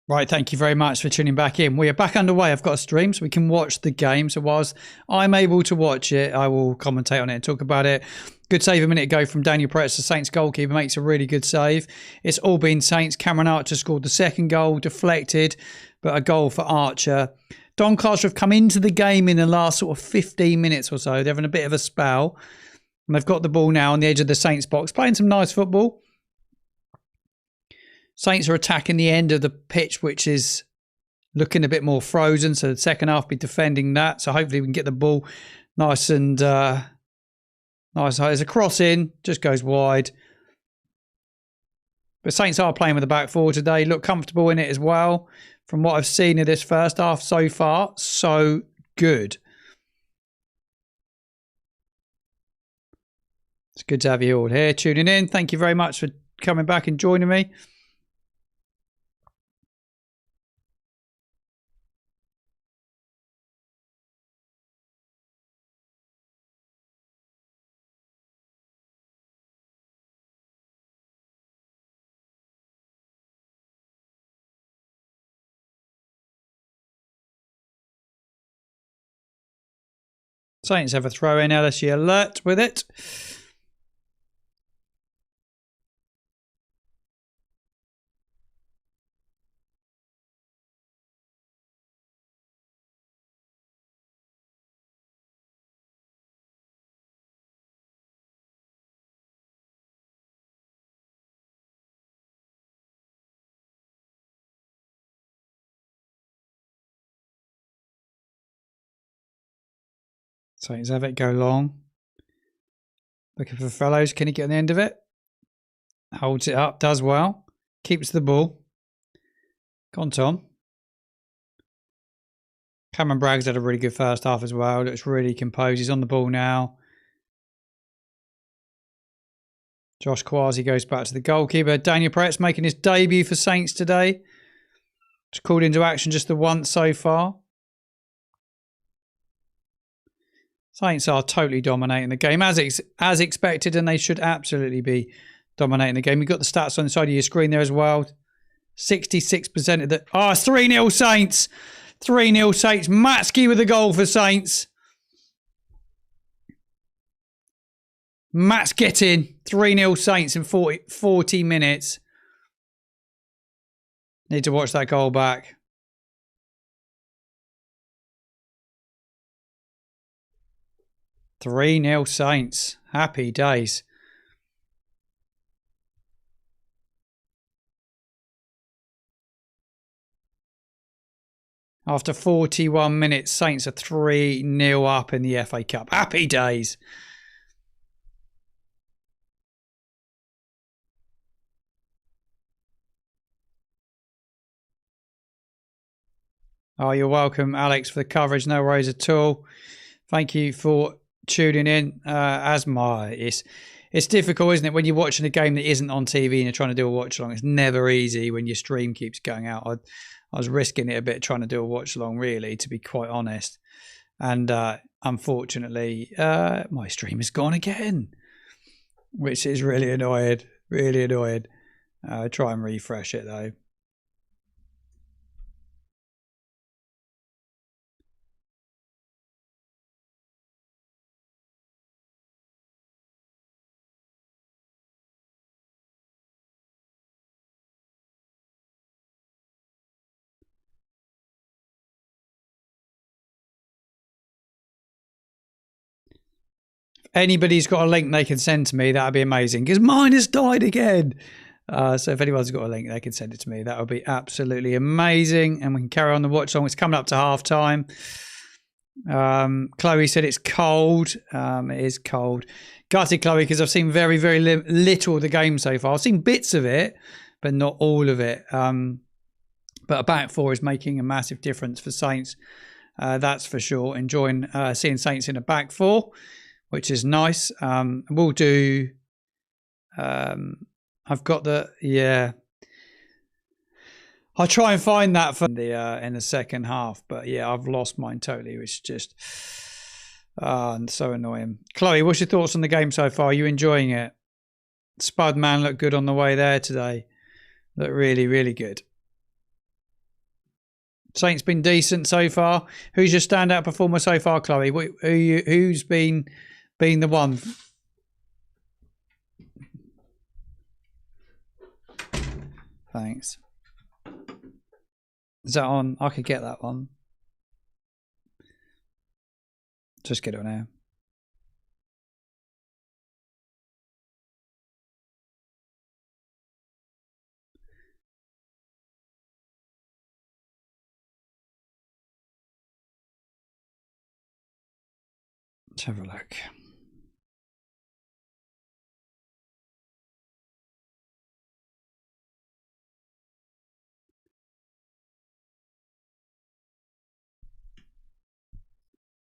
Right, thank you very much for tuning back in. We are back underway. I've got a stream so we can watch the game. So whilst I'm able to watch it, I will commentate on it and talk about it. Good save a minute ago from Daniel Pretz, the Saints goalkeeper, makes a really good save. It's all been Saints. Cameron Archer scored the second goal, deflected, but a goal for Archer. Doncaster have come into the game in the last sort of 15 minutes or so. They're having a bit of a spell. And they've got the ball now on the edge of the Saints box, playing some nice football. Saints are attacking the end of the pitch, which is looking a bit more frozen. So the second half be defending that. So hopefully we can get the ball nice and nice. There's a cross in, just goes wide. But Saints are playing with the back four today. Look comfortable in it as well. From what I've seen of this first half so far, so good. It's good to have you all here tuning in. Thank you very much for coming back and joining me. Saints have a throw in. LSU alert with it. Saints have it go long. Looking for Fellows. Can he get on the end of it? Holds it up. Does well. Keeps the ball. Gone, Tom. Cameron Bragg's had a really good first half as well. Looks really composed. He's on the ball now. Josh Kwasi goes back to the goalkeeper. Daniel Pretz making his debut for Saints today. Just called into action just the once so far. Saints are totally dominating the game as expected, and they should absolutely be dominating the game. You've got the stats on the side of your screen there as well. 66% of the... Oh, it's 3-0 Saints. 3-0 Saints. Matsky with a goal for Saints. Mats get in. 3-0 Saints in 40 minutes. Need to watch that goal back. $3-0 Saints. Happy days. After 41 minutes, Saints are 3-0 up in the FA Cup. Happy days. Oh, you're welcome, Alex, for the coverage. No worries at all. Thank you for tuning in. It's difficult, isn't it, when you're watching a game that isn't on TV and you're trying to do a watch along. It's never easy when your stream keeps going out. I was risking it a bit trying to do a watch along, really, to be quite honest. And unfortunately, my stream is gone again, which is really annoying. Really annoying. Try and refresh it though. Anybody's got a link they can send to me, that'd be amazing, because mine has died again. So if anyone's got a link they can send it to me, that would be absolutely amazing, and we can carry on the watch on. It's coming up to half time. Chloe said it's cold. It is cold. Gutted, Chloe, because I've seen very, very little of the game so far. I've seen bits of it, but not all of it. But a back four is making a massive difference for Saints. That's for sure. Enjoying seeing Saints in a back four, which is nice. We'll do... I've got the... Yeah. I'll try and find that for the in the second half. But yeah, I've lost mine totally, which is just so annoying. Chloe, what's your thoughts on the game so far? Are you enjoying it? Spud Man looked good on the way there today. Looked really, really good. Saints been decent so far. Who's your standout performer so far, Chloe? Who's been the one? Thanks. Is that on? I could get that one. Just get it now. Let's have a look.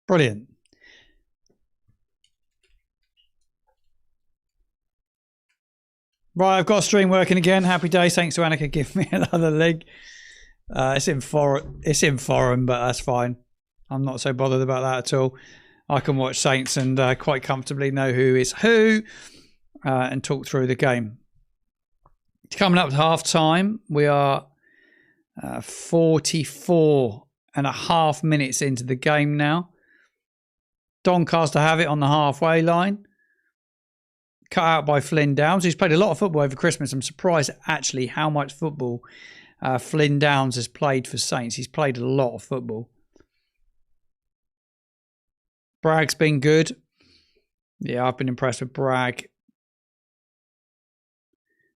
Brilliant. Right, I've got a stream working again. Happy days. Thanks to Annika giving me another link. It's in foreign, but that's fine. I'm not so bothered about that at all. I can watch Saints and quite comfortably know who is who and talk through the game. Coming up to half time, we are 44 and a half minutes into the game now. Doncaster have it on the halfway line. Cut out by Flynn Downs, who's played a lot of football over Christmas. I'm surprised actually how much football Flynn Downs has played for Saints. He's played a lot of football. Bragg's been good. Yeah, I've been impressed with Bragg.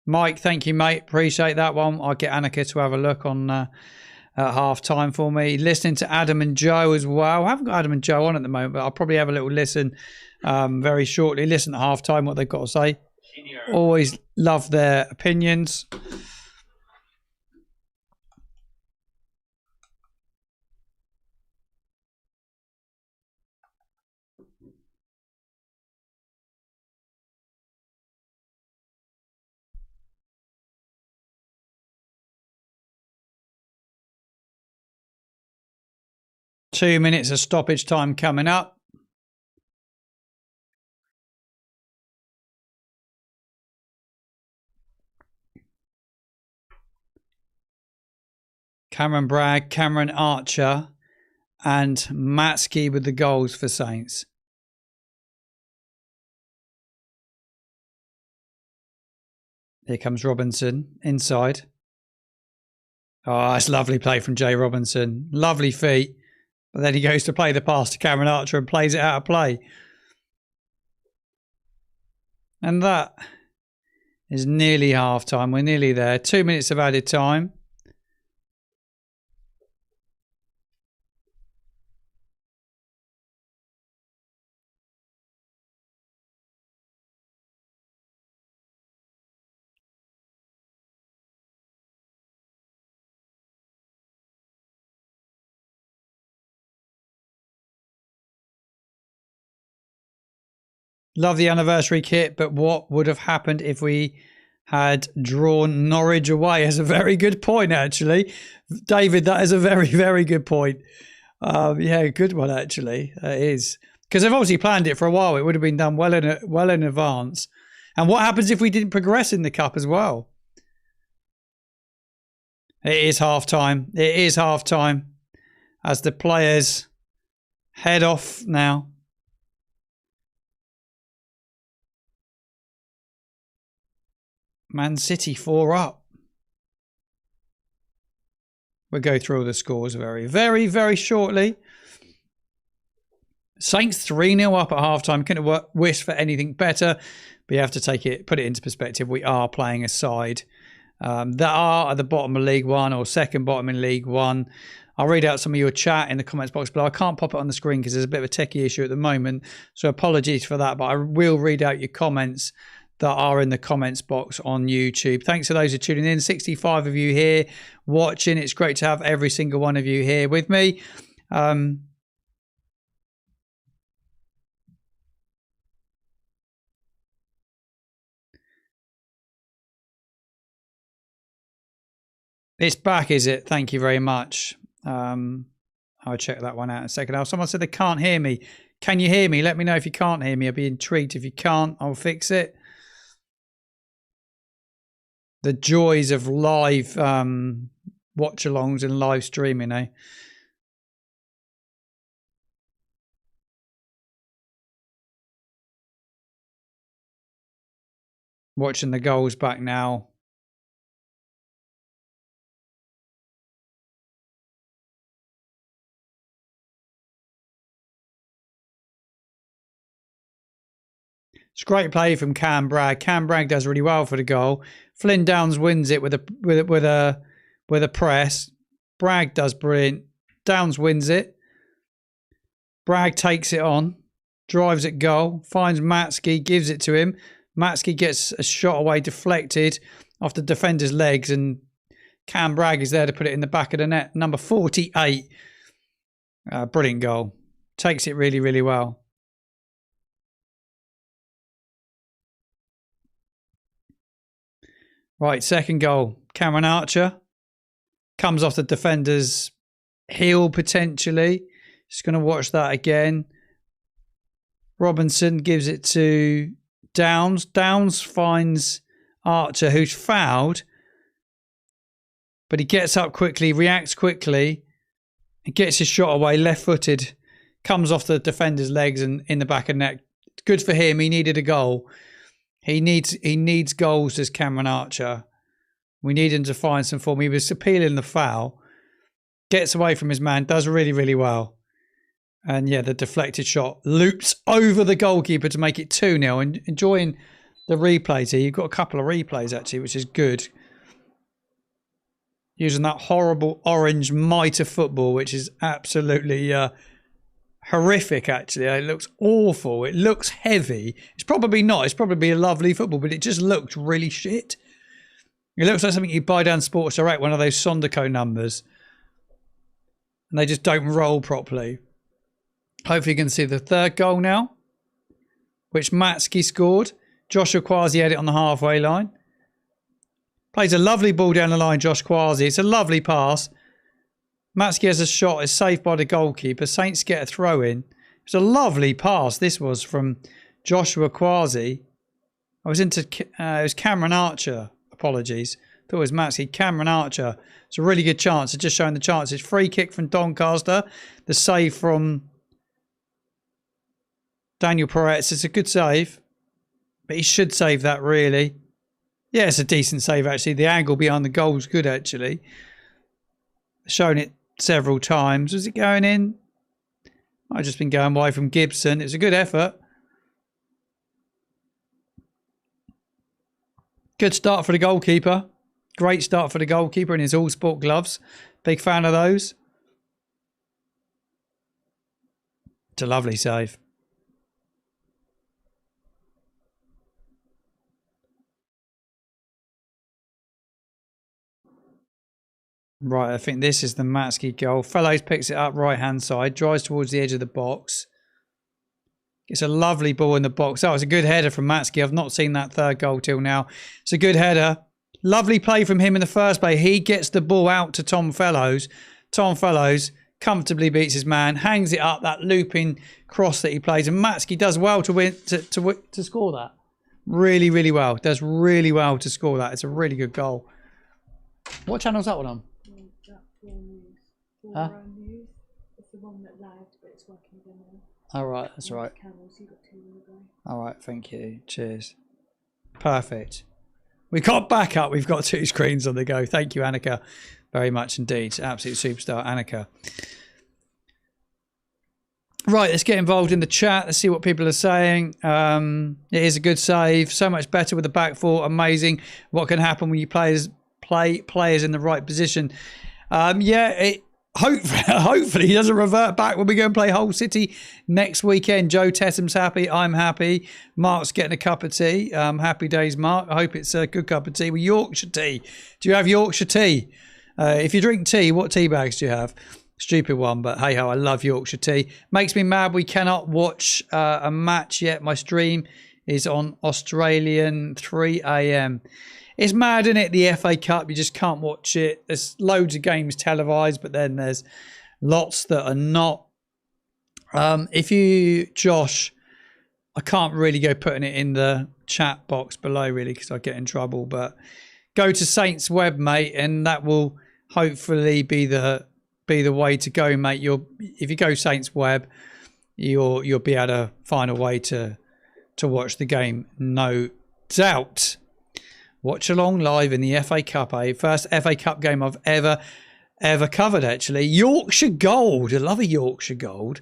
Mike, thank you, mate. Appreciate that one. I'll get Annika to have a look on at half time for me. Listening to Adam and Joe as well. I haven't got Adam and Joe on at the moment, but I'll probably have a little listen very shortly. Listen at half time what they've got to say. Always love their opinions. Two minutes of stoppage time coming up. Cameron Bragg, Cameron Archer, and Matsky with the goals for Saints. Here comes Robinson inside. Oh, that's lovely play from Jay Robinson. Lovely feet. But then he goes to play the pass to Cameron Archer and plays it out of play. And that is nearly half time. We're nearly there. 2 minutes of added time. Love the anniversary kit, but what would have happened if we had drawn Norwich away? Is a very good point, actually. David, that is a very, very good point. Yeah, good one, actually. It is. Because they've obviously planned it for a while. It would have been done well in advance. And what happens if we didn't progress in the cup as well? It is half time. It is half time as the players head off now. Man City 4 up. We'll go through all the scores very, very, very shortly. Saints 3-0 up at halftime. Couldn't have wished for anything better. But you have to put it into perspective. We are playing a side that are at the bottom of League One or second bottom in League One. I'll read out some of your chat in the comments box below. I can't pop it on the screen because there's a bit of a techie issue at the moment. So apologies for that. But I will read out your comments that are in the comments box on YouTube. Thanks to those who are tuning in. 65 of you here watching. It's great to have every single one of you here with me. It's back, is it? Thank you very much. I'll check that one out in a second. Someone said they can't hear me. Can you hear me? Let me know if you can't hear me. I'd be intrigued. If you can't, I'll fix it. The joys of live watch-alongs and live streaming, eh? Watching the goals back now. It's great play from Cam Bragg. Cam Bragg does really well for the goal. Flynn Downs wins it with a press. Bragg does brilliant. Downs wins it. Bragg takes it on, drives it goal, finds Matsky, gives it to him. Matsky gets a shot away, deflected off the defender's legs, and Cam Bragg is there to put it in the back of the net. Number 48. Brilliant goal. Takes it really, really well. Right, second goal. Cameron Archer comes off the defender's heel potentially. Just going to watch that again. Robinson gives it to Downs. Downs finds Archer, who's fouled, but he gets up quickly, reacts quickly, and gets his shot away, left-footed, comes off the defender's legs and in the back of the net. Good for him. He needed a goal. He needs goals as Cameron Archer. We need him to find some form. He was appealing the foul, gets away from his man, does really, really well. And yeah, the deflected shot loops over the goalkeeper to make it 2-0. And enjoying the replays here. You've got a couple of replays actually, which is good. Using that horrible orange mitre football, which is absolutely horrific actually. It looks awful. It looks heavy. It's probably not. It's probably a lovely football, but it just looks really shit. It looks like something you buy down Sports Direct, one of those Sondico numbers. And they just don't roll properly. Hopefully you can see the third goal now, which Matsky scored. Joshua Kwasi had it on the halfway line. Plays a lovely ball down the line, Josh Kwasi. It's a lovely pass. Matsky has a shot. It's saved by the goalkeeper. Saints get a throw in. It's a lovely pass. This was from Joshua Kwasi. It was Cameron Archer. Apologies. Thought it was Matsky. Cameron Archer. It's a really good chance. It's just showing the chances. Free kick from Doncaster. The save from Daniel Peretz. It's a good save. But he should save that, really. Yeah, it's a decent save, actually. The angle behind the goal is good, actually. Shown it several times. Was it going in? I've just been going wide from Gibson. It was a good effort. Good start for the goalkeeper. Great start for the goalkeeper in his all-sport gloves. Big fan of those. It's a lovely save. Right, I think this is the Matsky goal. Fellows picks it up right-hand side, drives towards the edge of the box. It's a lovely ball in the box. That was a good header from Matsky. I've not seen that third goal till now. It's a good header. Lovely play from him in the first play. He gets the ball out to Tom Fellows. Tom Fellows comfortably beats his man, hangs it up, that looping cross that he plays. And Matsky does well to score that. Really, really well. Does really well to score that. It's a really good goal. What channel's that one on? Huh? It's the one that lagged, but it's working again now. All right, that's right. Camels, you've got 2 in a row. All right, thank you. Cheers. Perfect. We got back up. We've got 2 screens on the go. Thank you, Annika, very much indeed. Absolute superstar, Annika. Right, let's get involved in the chat. Let's see what people are saying. It is a good save. So much better with the back four. Amazing. What can happen when you play players in the right position? Hopefully he doesn't revert back when we go and play Hull City next weekend. Joe Tessam's happy. I'm happy. Mark's getting a cup of tea. Happy days, Mark. I hope it's a good cup of tea with Yorkshire tea. Do you have Yorkshire tea? If you drink tea, what tea bags do you have? Stupid one, but hey ho, I love Yorkshire tea. Makes me mad we cannot watch a match yet. My stream is on Australian 3 a.m. It's mad, isn't it? The FA Cup, you just can't watch it. There's loads of games televised, but then there's lots that are not. Josh, I can't really go putting it in the chat box below, really, because I get in trouble. But go to Saints Web, mate, and that will hopefully be the way to go, mate. If you go Saints Web, you'll be able to find a way to watch the game, no doubt. Watchalong live in the FA Cup, first FA Cup game I've ever covered, actually. Yorkshire Gold. I love a Yorkshire Gold.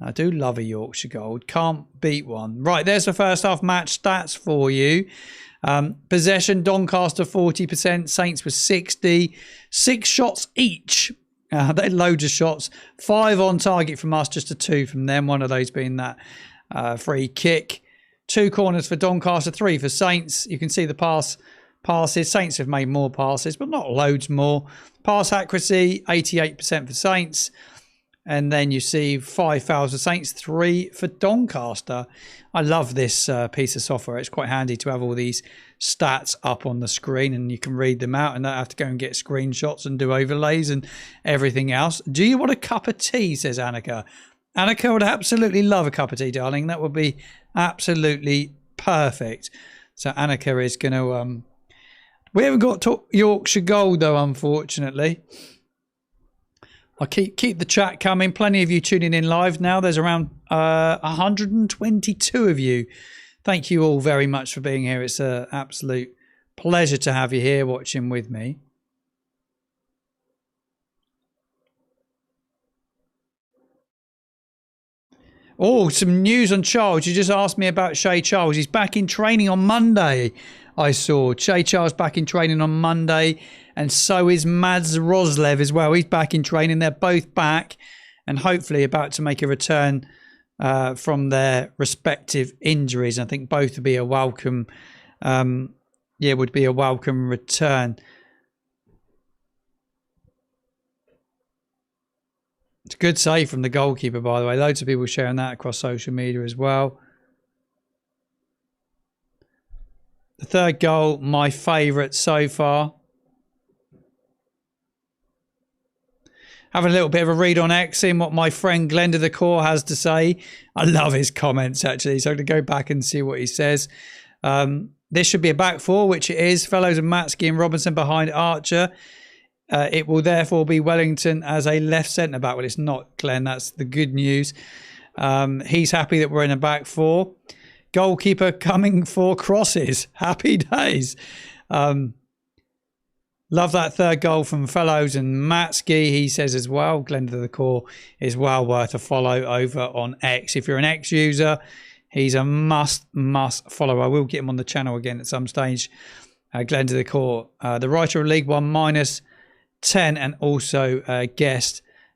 I do love a Yorkshire Gold. Can't beat one. Right, there's the first half match stats for you. Possession, Doncaster 40%, Saints was 60. 6 shots each. They had loads of shots. 5 on target from us, just a 2 from them. One of those being that free kick. 2 corners for Doncaster, 3 for Saints. You can see the passes. Saints have made more passes, but not loads more. Pass accuracy, 88% for Saints. And then you see 5 fouls for Saints, 3 for Doncaster. I love this piece of software. It's quite handy to have all these stats up on the screen and you can read them out and not have to go and get screenshots and do overlays and everything else. Do you want a cup of tea, says Annika. Annika would absolutely love a cup of tea, darling. That would be absolutely perfect. So Annika is going to... we haven't got Yorkshire Gold, though, unfortunately. I'll keep the chat coming. Plenty of you tuning in live now. There's around 122 of you. Thank you all very much for being here. It's an absolute pleasure to have you here watching with me. Oh, some news on Charles. You just asked me about Shay Charles. He's back in training on Monday. I saw Shay Charles back in training on Monday. And so is Mads Roslev as well. He's back in training. They're both back and hopefully about to make a return from their respective injuries. I think both would be a welcome, would be a welcome return. It's a good save from the goalkeeper, by the way. Loads of people sharing that across social media as well. The third goal, my favourite so far. Having a little bit of a read on X, seeing what my friend Glenda the Core has to say. I love his comments, actually. So I'm going to go back and see what he says. This should be a back four, which it is. Fellows and Matsky and Robinson behind Archer. It will therefore be Wellington as a left centre-back. Well, it's not, Glenn. That's the good news. He's happy that we're in a back four. Goalkeeper coming for crosses. Happy days. Love that third goal from Fellows and Matsky, he says as well. Glenda the Core is well worth a follow over on X. If you're an X user, he's a must follow. I will get him on the channel again at some stage. Glenda the Core, the writer of League One -10 and also a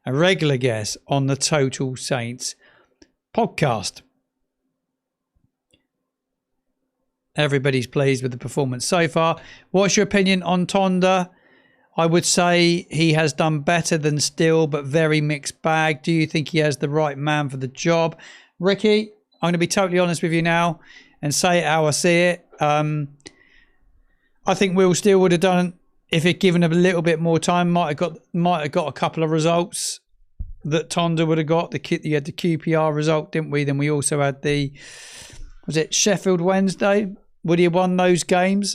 regular guest on the Total Saints podcast. Everybody's pleased with the performance so far. What's your opinion on Tonda? I would say he has done better than Still, but very mixed bag. Do you think he has the right man for the job? Ricky, I'm going to be totally honest with you now and say it how I see it. I think Will Still would have done, if he'd given him a little bit more time, might have got a couple of results that Tonda would have got. You had the QPR result, didn't we? Then we also had was it Sheffield Wednesday? Would he have won those games?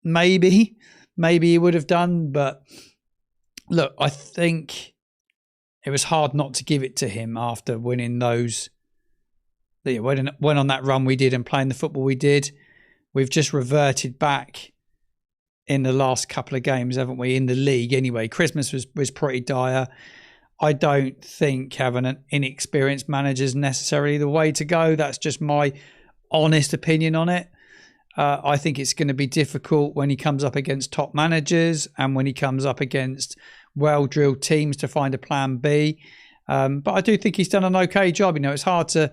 Maybe he would have done. But look, I think it was hard not to give it to him after winning those. When on that run we did and playing the football we did. We've just reverted back in the last couple of games, haven't we? In the league anyway. Christmas was pretty dire. I don't think having an inexperienced manager is necessarily the way to go. That's just my honest opinion on it. I think it's going to be difficult when he comes up against top managers and when he comes up against well-drilled teams to find a plan B. But I do think he's done an okay job. You know, it's hard to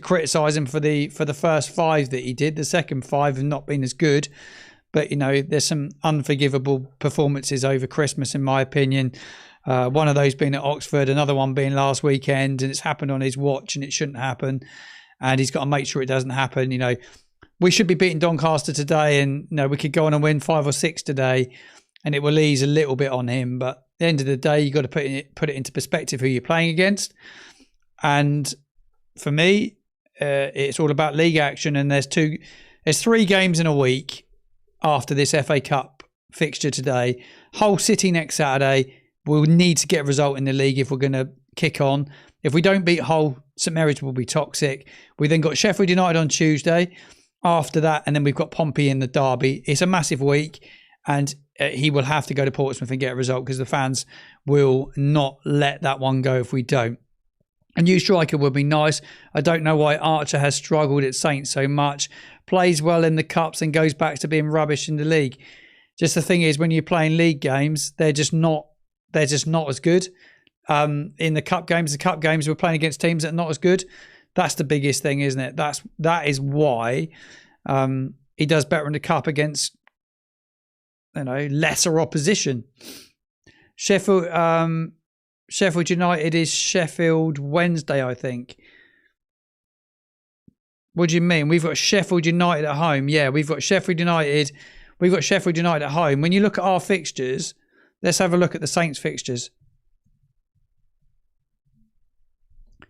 criticise him for the first 5 that he did. The second 5 have not been as good. But, you know, there's some unforgivable performances over Christmas, in my opinion. One of those being at Oxford, another one being last weekend, and it's happened on his watch and it shouldn't happen. And he's got to make sure it doesn't happen. You know, we should be beating Doncaster today and, you know, we could go on and win 5 or 6 today and it will ease a little bit on him. But at the end of the day, you've got to put it into perspective who you're playing against. And for me, it's all about league action. And there's 3 games in a week. after this FA Cup fixture today. Hull City next Saturday. We'll need to get a result in the league if we're going to kick on. If we don't beat Hull, St Mary's will be toxic. We then got Sheffield United on Tuesday after that, and then we've got Pompey in the derby. It's a massive week, and he will have to go to Portsmouth and get a result because the fans will not let that one go if we don't. A new striker would be nice. I don't know why Archer has struggled at Saints so much. Plays well in the Cups and goes back to being rubbish in the league. Just the thing is, when you're playing league games, they're just not as good. In the cup games we're playing against teams that are not as good. That's the biggest thing, isn't it? That is why he does better in the cup against lesser opposition. Sheffield United is Sheffield Wednesday, I think. What do you mean? We've got Sheffield United at home. Yeah, we've got Sheffield United. We've got Sheffield United at home. When you look at our fixtures, let's have a look at the Saints fixtures.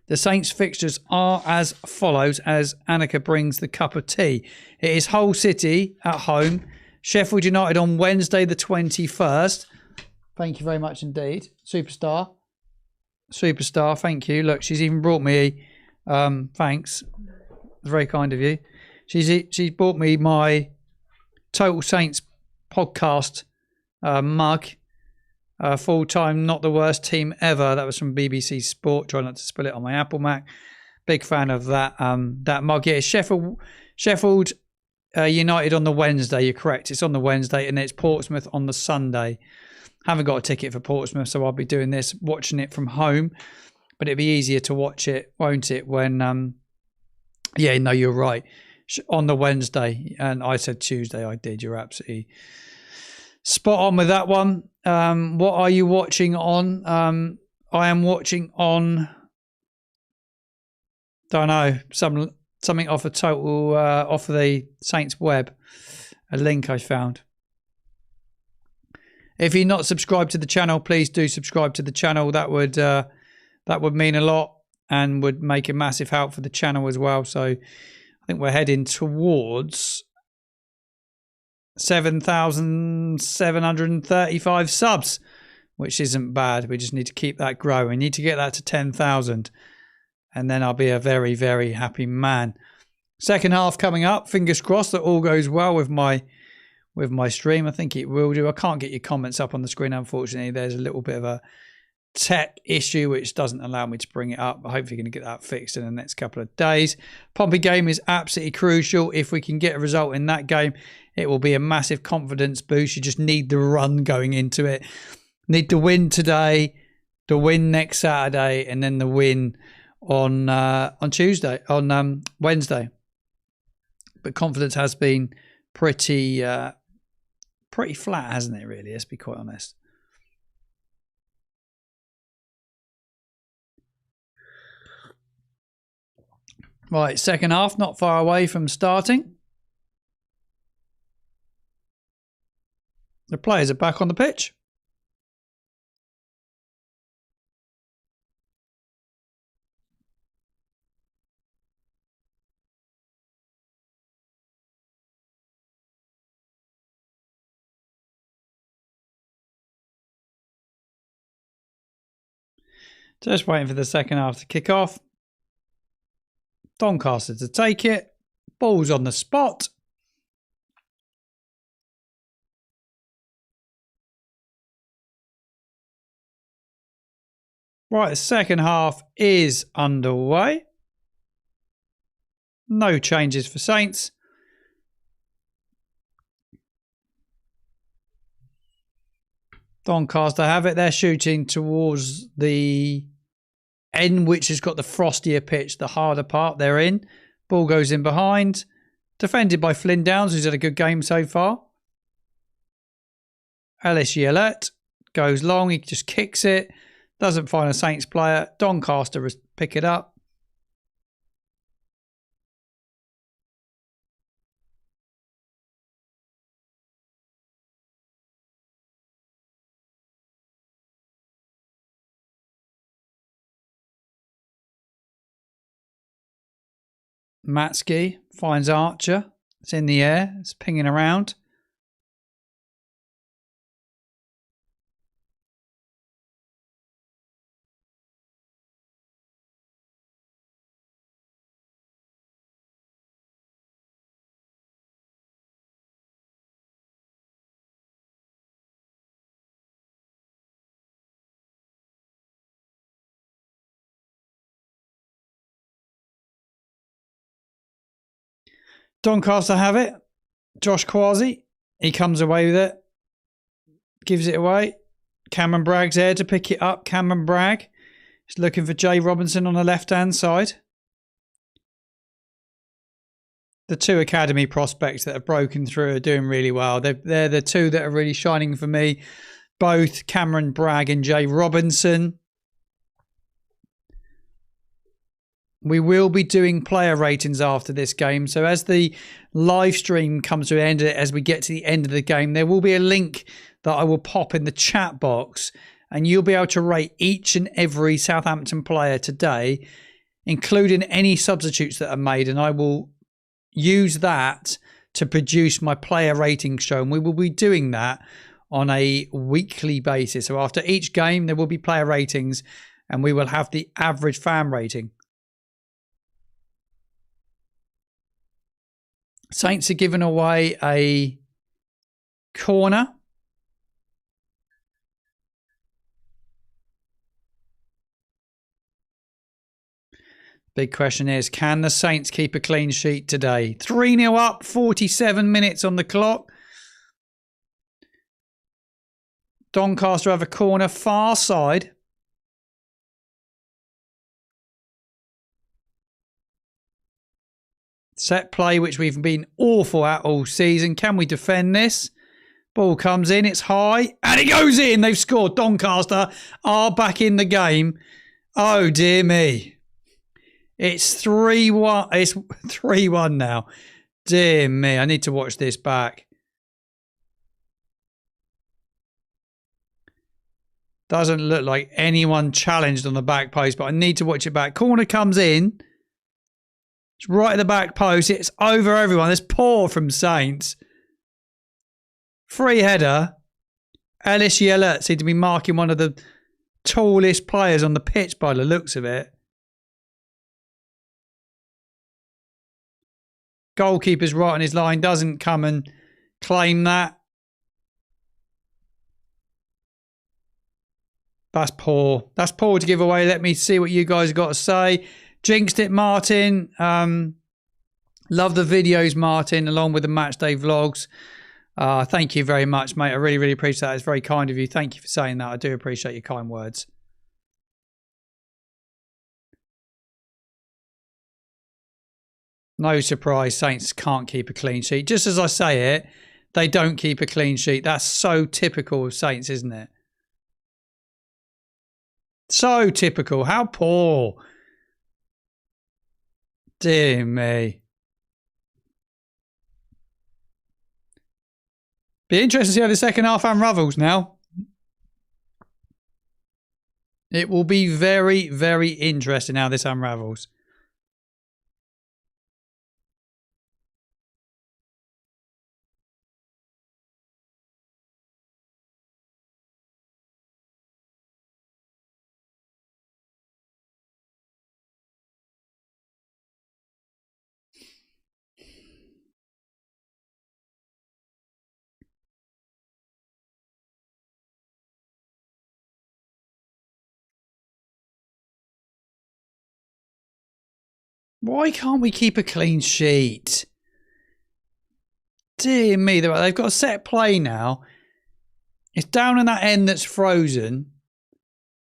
The Saints fixtures are as follows as Annika brings the cup of tea. It is Hull City at home. Sheffield United on Wednesday the 21st. Thank you very much indeed. Superstar, thank you. Look, she's even brought me, thanks. It's very kind of you. She's brought me my Total Saints podcast mug. Full-time, not the worst team ever. That was from BBC Sport. Try not to spill it on my Apple Mac. Big fan of that mug. Yeah, Sheffield United on the Wednesday. You're correct. It's on the Wednesday, and it's Portsmouth on the Sunday. Haven't got a ticket for Portsmouth, so I'll be doing this, watching it from home. But it'd be easier to watch it, won't it? When yeah, no, you're right. On the Wednesday, and I said Tuesday. I did. You're absolutely spot on with that one. What are you watching on? I am watching on, don't know, something off off of the Saints web, a link I found. If you're not subscribed to the channel, please do subscribe to the channel. That would mean a lot and would make a massive help for the channel as well. So I think we're heading towards 7,735 subs, which isn't bad. We just need to keep that growing. We need to get that to 10,000, and then I'll be a very, very happy man. Second half coming up. Fingers crossed that all goes well with my stream. I think it will do. I can't get your comments up on the screen, unfortunately. There's a little bit of a tech issue which doesn't allow me to bring it up. Hopefully going to get that fixed in the next couple of days. Pompey game is absolutely crucial. If we can get a result in that game, it will be a massive confidence boost. You just need the run going into it. Need the win today, the win next Saturday, and then the win on Wednesday. But confidence has been pretty flat, hasn't it, really? Let's be quite honest. Right, second half, not far away from starting. The players are back on the pitch. Just waiting for the second half to kick off. Doncaster to take it. Ball's on the spot. Right, the second half is underway. No changes for Saints. Doncaster have it. They're shooting towards the end, which has got the frostier pitch, the harder part they're in. Ball goes in behind. Defended by Flynn Downs, who's had a good game so far. Ellis Yellett goes long. He just kicks it. Doesn't find a Saints player. Doncaster pick it up. Matsky finds Archer. It's in the air. It's pinging around. Doncaster have it. Josh Quasi. He comes away with it. Gives it away. Cameron Bragg's there to pick it up. Cameron Bragg is looking for Jay Robinson on the left-hand side. The two academy prospects that have broken through are doing really well. They're the two that are really shining for me. Both Cameron Bragg and Jay Robinson. We will be doing player ratings after this game. So as the live stream comes to an end, as we get to the end of the game, there will be a link that I will pop in the chat box, and you'll be able to rate each and every Southampton player today, including any substitutes that are made, and I will use that to produce my player rating show, and we will be doing that on a weekly basis. So after each game, there will be player ratings, and we will have the average fan rating. Saints are giving away a corner. Big question is, can the Saints keep a clean sheet today? 3-0 up, 47 minutes on the clock. Doncaster have a corner far side. Set play, which we've been awful at all season. Can we defend this? Ball comes in, it's high, and it goes in. They've scored. Doncaster are back in the game. Oh, dear me. It's 3-1. It's 3-1 now. Dear me, I need to watch this back. Doesn't look like anyone challenged on the back post, but I need to watch it back. Corner comes in. It's right at the back post. It's over everyone. It's poor from Saints. Free header. Ellis Yellert seemed to be marking one of the tallest players on the pitch by the looks of it. Goalkeeper's right on his line. Doesn't come and claim that. That's poor. That's poor to give away. Let me see what you guys have got to say. Jinxed it, Martin. Love the videos, Martin, along with the matchday vlogs. Thank you very much, mate. I really, really appreciate that. It's very kind of you. Thank you for saying that. I do appreciate your kind words. No surprise, Saints can't keep a clean sheet. Just as I say it, they don't keep a clean sheet. That's so typical of Saints, isn't it? So typical. How poor. Dear me. Be interested to see how the second half unravels now. It will be very, very interesting how this unravels. Why can't we keep a clean sheet? Dear me, they've got a set play now. It's down in that end that's frozen.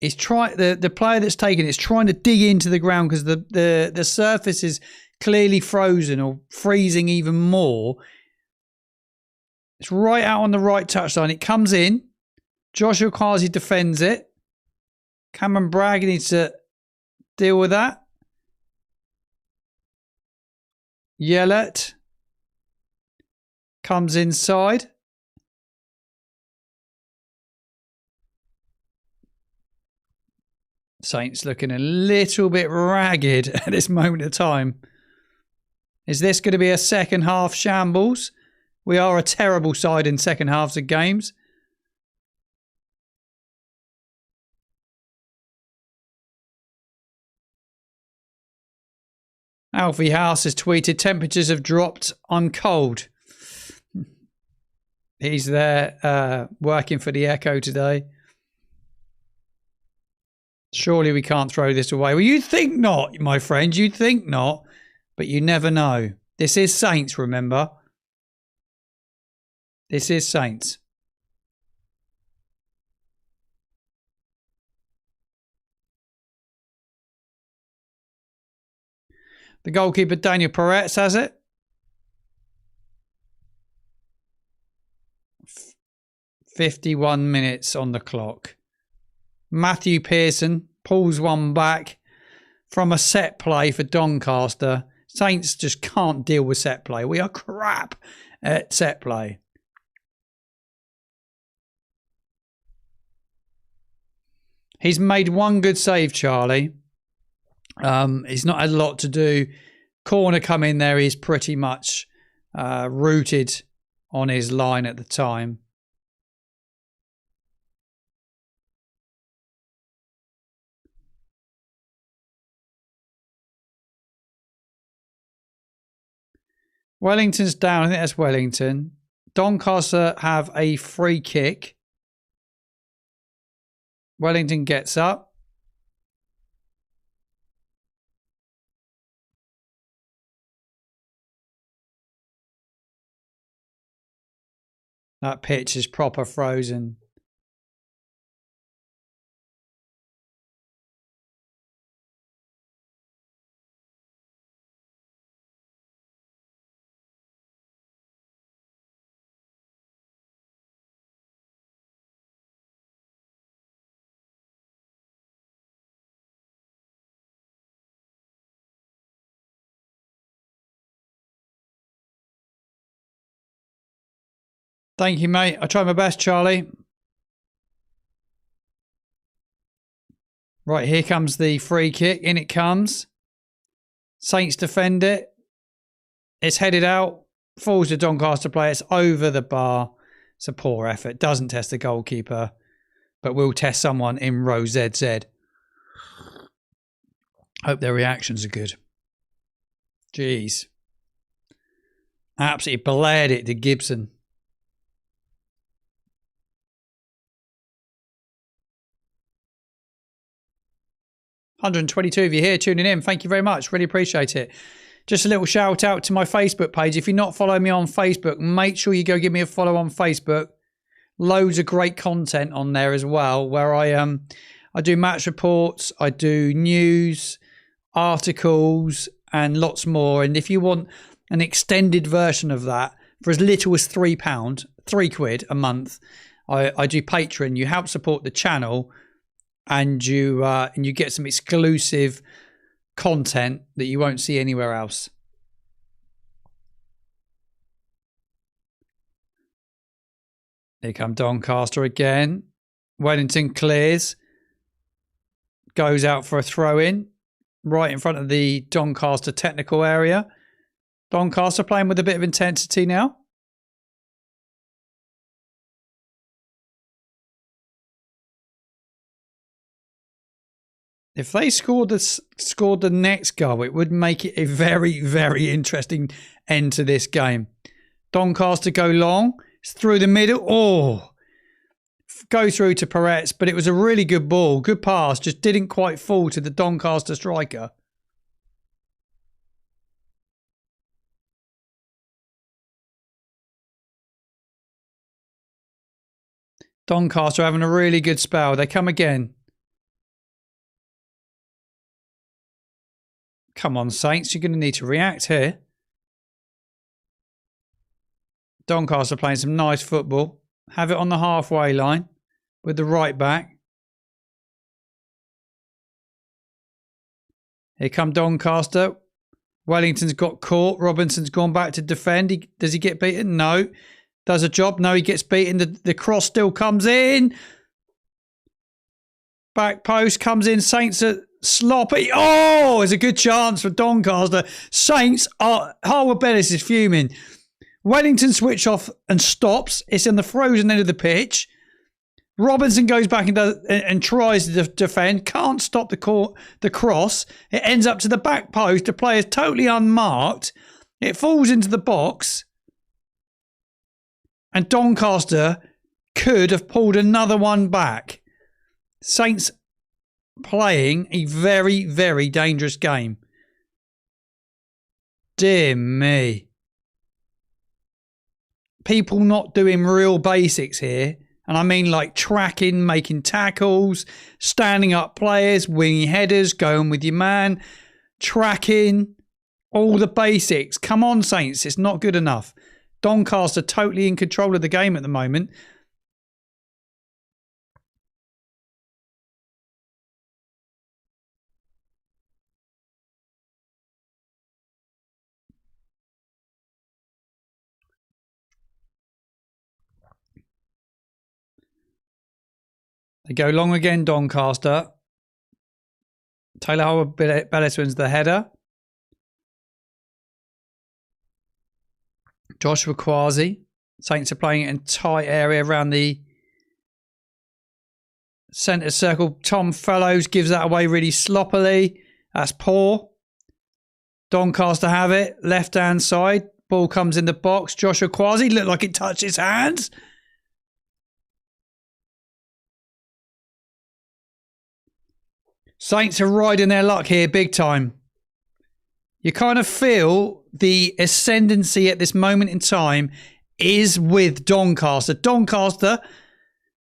It's the player that's taken it's trying to dig into the ground because the surface is clearly frozen or freezing even more. It's right out on the right touchline. It comes in. Joshua Quasi defends it. Cameron Bragg needs to deal with that. Yellert comes inside. Saints looking a little bit ragged at this moment of time. Is this going to be a second half shambles? We are a terrible side in second halves of games. Alfie House has tweeted, temperatures have dropped. I'm cold. He's there working for the Echo today. Surely we can't throw this away. Well, you'd think not, my friend. You'd think not, but you never know. This is Saints, remember. This is Saints. The goalkeeper, Daniel Peretz, has it. 51 minutes on the clock. Matthew Pearson pulls one back from a set play for Doncaster. Saints just can't deal with set play. We are crap at set play. He's made one good save, Charlie. He's not had a lot to do. Corner come in there. He's pretty much rooted on his line at the time. Wellington's down. I think that's Wellington. Doncaster have a free kick. Wellington gets up. That pitch is proper frozen. Thank you, mate. I try my best, Charlie. Right, here comes the free kick. In it comes. Saints defend it. It's headed out. Falls to Doncaster player. It's over the bar. It's a poor effort. Doesn't test the goalkeeper, but will test someone in row ZZ. Hope their reactions are good. Jeez. Absolutely blared it to Gibson. 122 of you here tuning in. Thank you very much. Really appreciate it. Just a little shout out to my Facebook page. If you're not following me on Facebook, make sure you go give me a follow on Facebook. Loads of great content on there as well, where I do match reports, I do news, articles, and lots more. And if you want an extended version of that for as little as £3, £3 a month, I do Patreon. You help support the channel. And you get some exclusive content that you won't see anywhere else. Here come Doncaster again. Wellington clears. Goes out for a throw-in. Right in front of the Doncaster technical area. Doncaster playing with a bit of intensity now. If they scored the next goal, it would make it a very, very interesting end to this game. Doncaster go long. It's through the middle. Oh, go through to Peretz, but it was a really good ball. Good pass. Just didn't quite fall to the Doncaster striker. Doncaster having a really good spell. They come again. Come on, Saints. You're going to need to react here. Doncaster playing some nice football. Have it on the halfway line with the right back. Here come Doncaster. Wellington's got caught. Robinson's gone back to defend. Does he get beaten? No. Does a job? No, he gets beaten. The cross still comes in. Back post comes in. Saints are sloppy. Oh, it's a good chance for Doncaster. Saints are... Harwood Bellis is fuming. Wellington switch off and stops. It's in the frozen end of the pitch. Robinson goes back and tries to defend. Can't stop the cross. It ends up to the back post. The player is totally unmarked. It falls into the box. And Doncaster could have pulled another one back. Saints playing a very, very dangerous game. Dear me. People not doing real basics here. And I mean like tracking, making tackles, standing up players, winning headers, going with your man, tracking, all the basics. Come on, Saints. It's not good enough. Doncaster totally in control of the game at the moment. They go long again, Doncaster. Taylor Howard-Bellis wins the header. Joshua Kwasi. Saints are playing it in tight area around the centre circle. Tom Fellows gives that away really sloppily. That's poor. Doncaster have it. Left-hand side. Ball comes in the box. Joshua Kwasi looked like it touched his hands. Saints are riding their luck here big time. You kind of feel the ascendancy at this moment in time is with Doncaster. Doncaster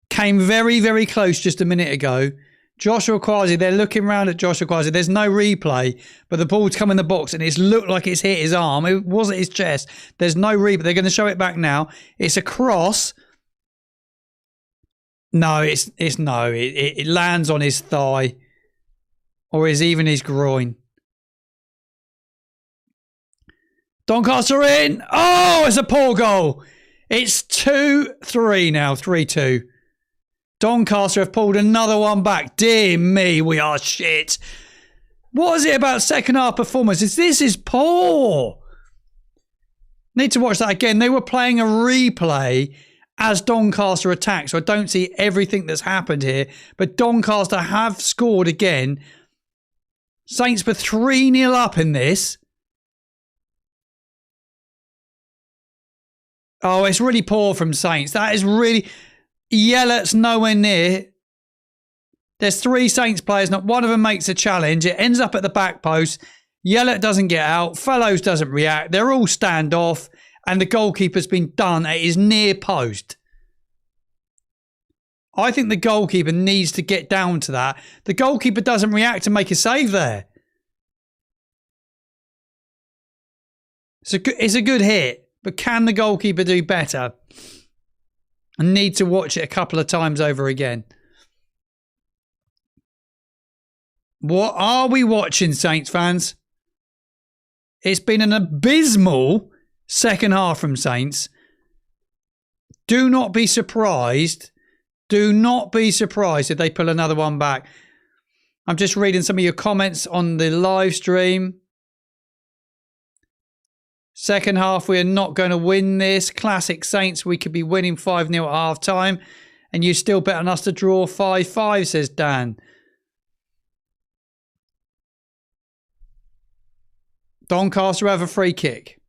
came very, very close just a minute ago. Joshua Kwasi, they're looking around at Joshua Kwasi. There's no replay, but the ball's come in the box and it's looked like it's hit his arm. It wasn't his chest. There's no replay. They're going to show it back now. It's a cross. No, it lands on his thigh. Or is even his groin. Doncaster in. Oh, it's a poor goal. It's 2-3 now. 3-2. Doncaster have pulled another one back. Dear me, we are shit. What is it about second half performances? This is poor. Need to watch that again. They were playing a replay as Doncaster attack, so I don't see everything that's happened here. But Doncaster have scored again. Saints were 3-0 up in this. Oh, it's really poor from Saints. That is really... Yellett's nowhere near. There's 3 Saints players. Not one of them makes a challenge. It ends up at the back post. Yellett doesn't get out. Fellows doesn't react. They're all stand off. And the goalkeeper's been done at his near post. I think the goalkeeper needs to get down to that. The goalkeeper doesn't react and make a save there. It's a good hit, but can the goalkeeper do better? I need to watch it a couple of times over again. What are we watching, Saints fans? It's been an abysmal second half from Saints. Do not be surprised. Do not be surprised if they pull another one back. I'm just reading some of your comments on the live stream. Second half, we are not going to win this. Classic Saints, we could be winning 5-0 at half time. And you still bet on us to draw 5-5, says Dan. Doncaster have a free kick.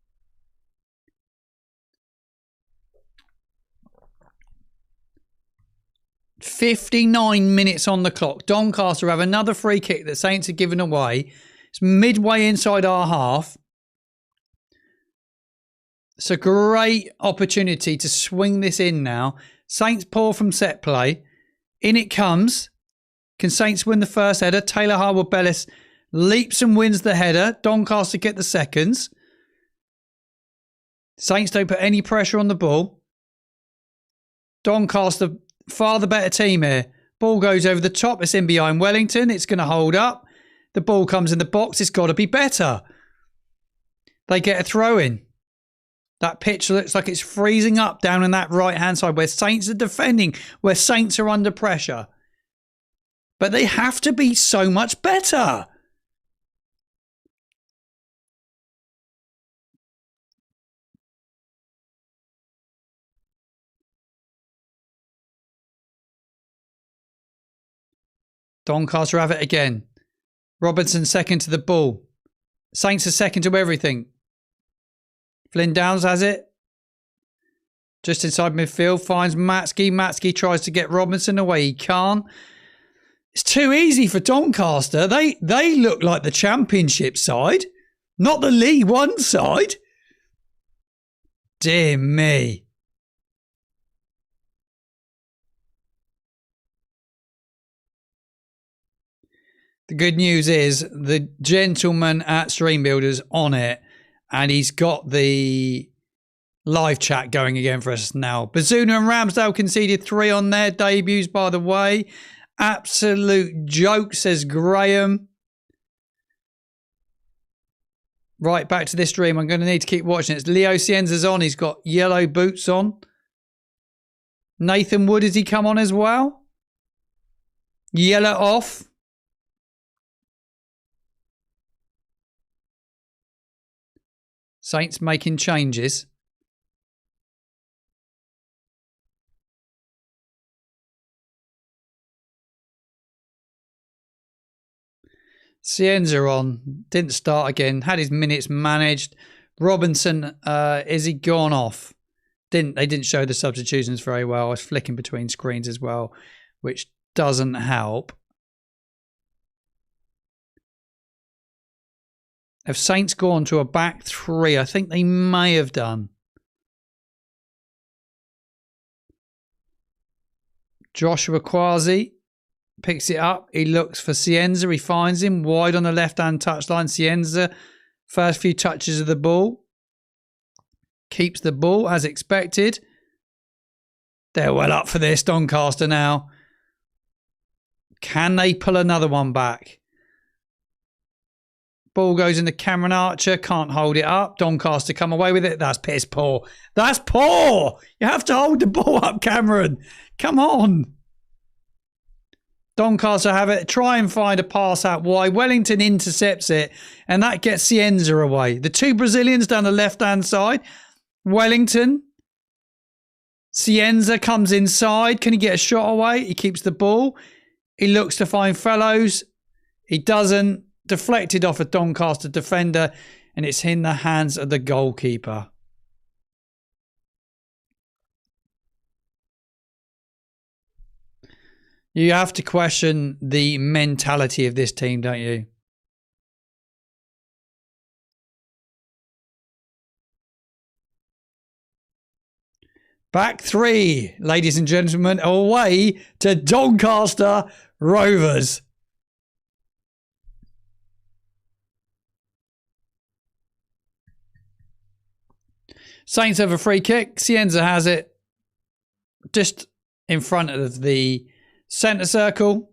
"59 minutes on the clock. Doncaster have another free kick that Saints are giving away. It's midway inside our half. It's a great opportunity to swing this in now. Saints pour from set play. In it comes. Can Saints win the first header? Taylor Howard-Bellis leaps and wins the header. Doncaster get the seconds. Saints don't put any pressure on the ball. Doncaster, far the better team here. Ball goes over the top. It's in behind Wellington. It's going to hold up. The ball comes in the box. It's got to be better. They get a throw in. That pitch looks like it's freezing up down on that right-hand side where Saints are defending, where Saints are under pressure. But they have to be so much better. Doncaster have it again. Robinson second to the ball. Saints are second to everything. Flynn Downs has it. Just inside midfield. Finds Matsky. Matsky tries to get Robinson away. He can't. It's too easy for Doncaster. They look like the championship side. Not the League One side. Dear me. The good news is the gentleman at Stream Builders on it, and he's got the live chat going again for us now. Bazuna and Ramsdale conceded 3 on their debuts, by the way. Absolute joke, says Graham. Right, back to this stream. I'm going to need to keep watching it. It's Leo Cienza's on. He's got yellow boots on. Nathan Wood, has he come on as well? Yellow off. Saints making changes. Cienza on. Didn't start again. Had his minutes managed. Robinson, is he gone off? They didn't show the substitutions very well. I was flicking between screens as well, which doesn't help. Have Saints gone to a back 3? I think they may have done. Joshua Quasi picks it up. He looks for Cienza. He finds him wide on the left-hand touchline. Cienza, first few touches of the ball. Keeps the ball as expected. They're well up for this, Doncaster now. Can they pull another one back? Ball goes into Cameron Archer. Can't hold it up. Doncaster come away with it. That's piss poor. That's poor. You have to hold the ball up, Cameron. Come on. Doncaster have it. Try and find a pass out wide. Wellington intercepts it. And that gets Cienza away. The 2 Brazilians down the left-hand side. Wellington. Cienza comes inside. Can he get a shot away? He keeps the ball. He looks to find Fellows. He doesn't. Deflected off a Doncaster defender. And it's in the hands of the goalkeeper. You have to question the mentality of this team, don't you? Back 3, ladies and gentlemen, away to Doncaster Rovers. Saints have a free kick. Cienza has it just in front of the centre circle.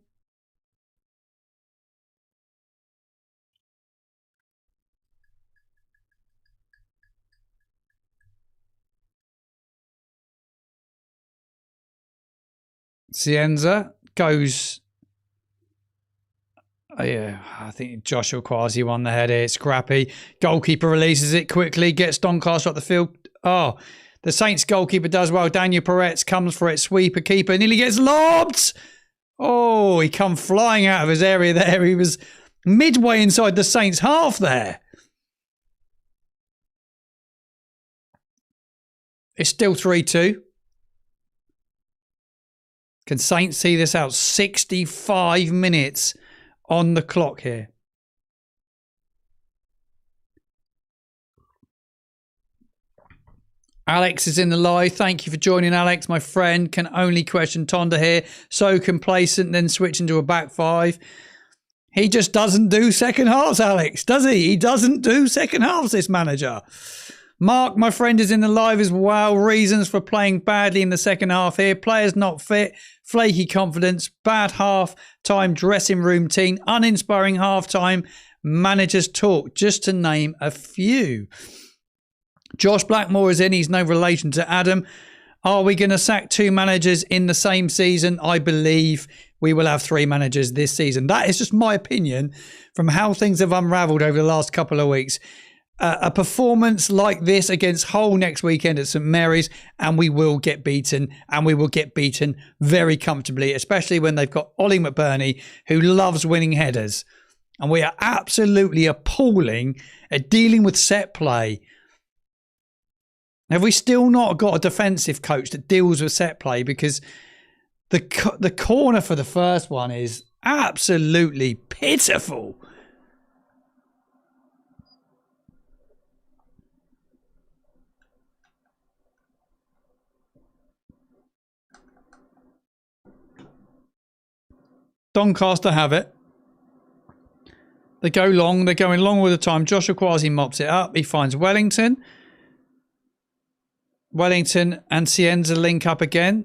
Cienza goes. Oh yeah, I think Joshua Quasi won the header. Scrappy. Goalkeeper releases it quickly. Gets Doncaster up the field. Oh, the Saints goalkeeper does well. Daniel Peretz comes for it. Sweeper keeper. Nearly gets lobbed. Oh, he come flying out of his area there. He was midway inside the Saints half there. It's still 3-2. Can Saints see this out? 65 minutes on the clock here. Alex is in the live. Thank you for joining, Alex, my friend. Can only question Tonda here. So complacent, then switch into a back 5. He just doesn't do second halves, Alex, does he? He doesn't do second halves, this manager. Mark, my friend, is in the live as well. Reasons for playing badly in the second half here. Players not fit, flaky confidence, bad half-time dressing room team, uninspiring half-time managers talk, just to name a few. Josh Blackmore is in. He's no relation to Adam. Are we going to sack 2 managers in the same season? I believe we will have 3 managers this season. That is just my opinion from how things have unravelled over the last couple of weeks. A performance like this against Hull next weekend at St Mary's, and we will get beaten, and we will get beaten very comfortably, especially when they've got Ollie McBurney, who loves winning headers. And we are absolutely appalling at dealing with set play. Have we still not got a defensive coach that deals with set play? Because the corner for the first one is absolutely pitiful. Doncaster have it. They go long. They're going long all the time. Joshua Kwasi mops it up. He finds Wellington. Wellington and Cienza link up again.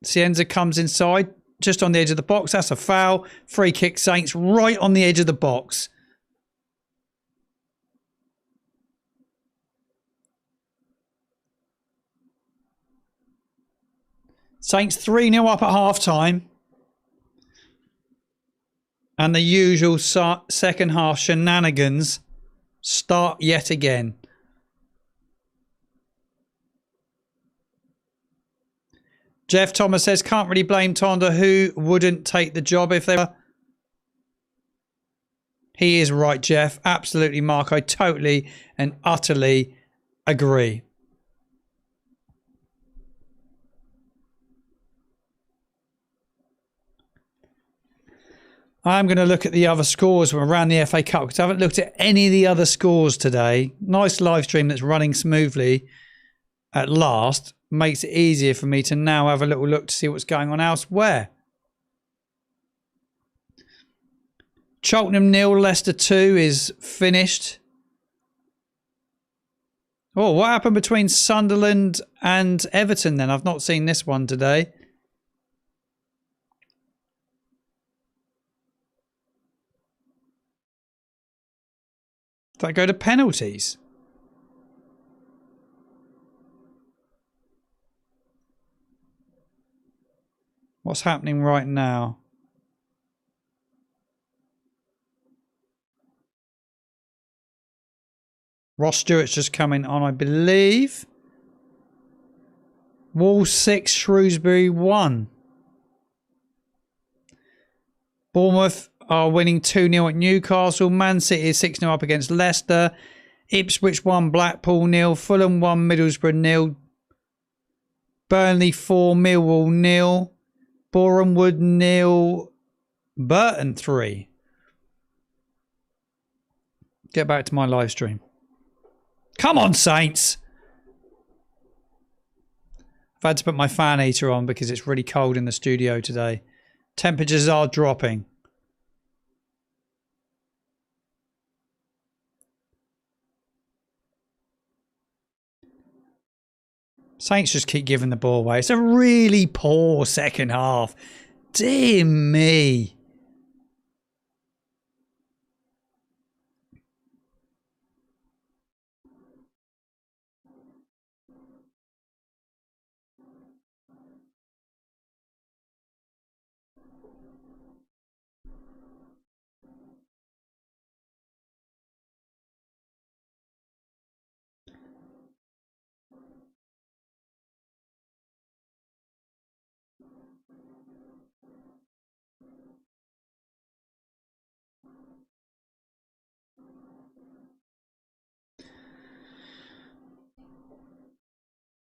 Cienza comes inside, just on the edge of the box. That's a foul. Free kick, Saints, right on the edge of the box. Saints 3-0 up at half-time. And the usual second half shenanigans start yet again. Jeff Thomas says, can't really blame Tonda. Who wouldn't take the job if they were? He is right, Jeff. Absolutely, Mark. I totally and utterly agree. I'm going to look at the other scores from around the FA Cup because I haven't looked at any of the other scores today. Nice live stream that's running smoothly at last. Makes it easier for me to now have a little look to see what's going on elsewhere. Cheltenham 0, Leicester 2 is finished. Oh, what happened between Sunderland and Everton then? I've not seen this one today. Did that go to penalties? What's happening right now? Ross Stewart's just coming on, I believe. Wolves 6, Shrewsbury 1. Bournemouth are winning 2-0 at Newcastle. Man City is 6-0 up against Leicester. Ipswich 1, Blackpool 0. Fulham 1, Middlesbrough 0. Burnley 4, Millwall 0. Bournemouth 0. Burton 3. Get back to my live stream. Come on, Saints! I've had to put my fan heater on because it's really cold in the studio today. Temperatures are dropping. Saints just keep giving the ball away. It's a really poor second half. Dear me.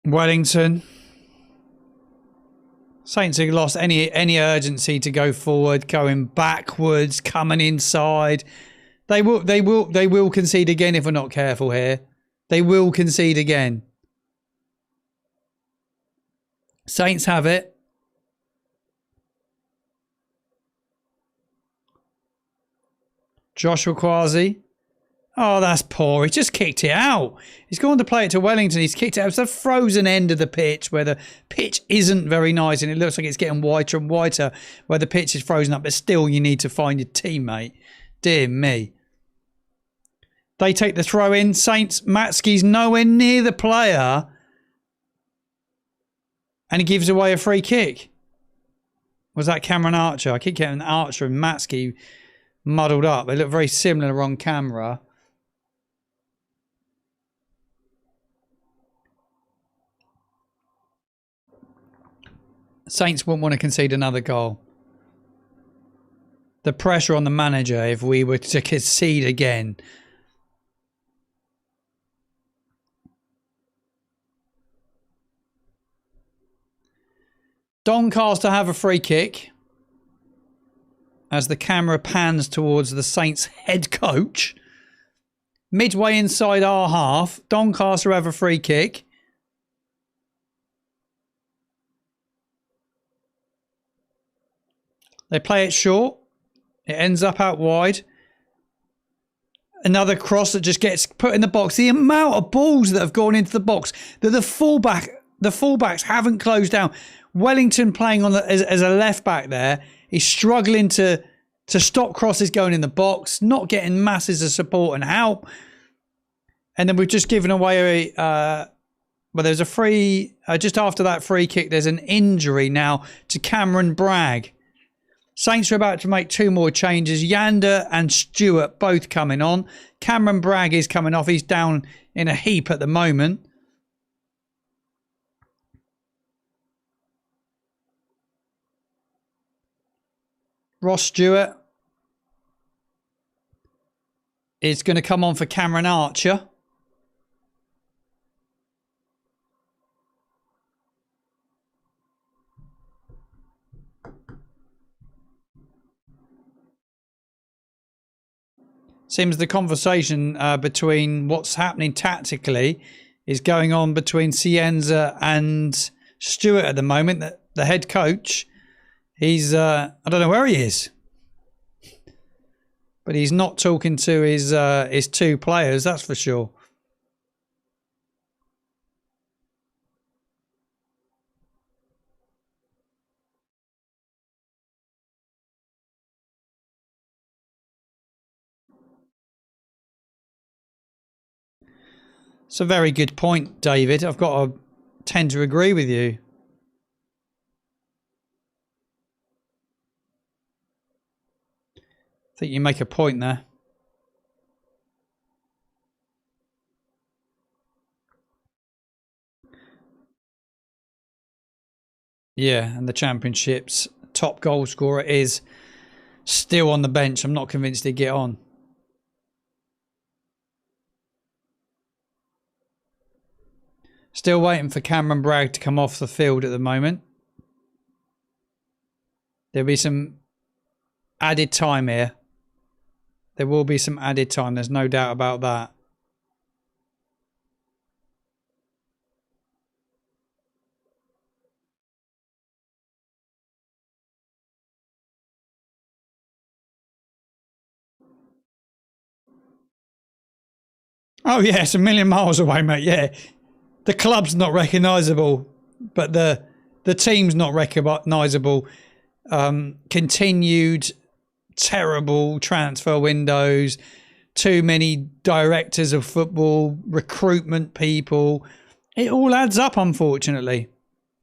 Wellington. Saints have lost any urgency to go forward, going backwards, coming inside. They will concede again if we're not careful here. They will concede again. Saints have it. Joshua Kwasi. Oh, that's poor. He just kicked it out. He's gone to play it to Wellington. He's kicked it out. It's the frozen end of the pitch where the pitch isn't very nice and it looks like it's getting whiter and whiter where the pitch is frozen up, but still you need to find your teammate. Dear me. They take the throw in. Saints, Matsky's nowhere near the player. And he gives away a free kick. Was that Cameron Archer? I keep getting Archer and Matsky muddled up. They look very similar on camera. Saints wouldn't want to concede another goal. The pressure on the manager if we were to concede again. Doncaster have a free kick as the camera pans towards the Saints head coach. Midway inside our half, Doncaster have a free kick. They play it short. It ends up out wide. Another cross that just gets put in the box. The amount of balls that have gone into the box that the fullbacks haven't closed down. Wellington playing on as a left back there. He's struggling to stop crosses going in the box, not getting masses of support and help. And then we've just given away there's a free, just after that free kick, there's an injury now to Cameron Bragg. Saints are about to make 2 more changes. Yander and Stewart both coming on. Cameron Bragg is coming off. He's down in a heap at the moment. Ross Stewart is going to come on for Cameron Archer. Seems the conversation between what's happening tactically is going on between Cienza and Stewart at the moment. The head coach, he's I don't know where he is, but he's not talking to his 2 players, that's for sure. It's a very good point, David. I've got to tend to agree with you. I think you make a point there. Yeah, and the Championship's top goal scorer is still on the bench. I'm not convinced he'd get on. Still waiting for Cameron Bragg to come off the field at the moment. There'll be some added time here. There will be some added time. There's no doubt about that. Oh, yeah, it's a million miles away, mate. Yeah. The club's not recognisable, but the team's not recognisable. Continued terrible transfer windows, too many directors of football, recruitment people. It all adds up, unfortunately.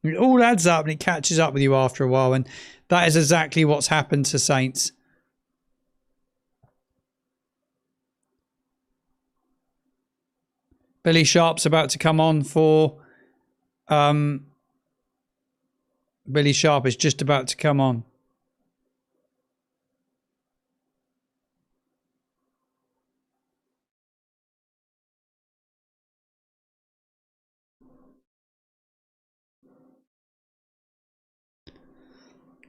It all adds up and it catches up with you after a while, and that is exactly what's happened to Saints. Billy Sharp's about to come on for... Billy Sharp is just about to come on.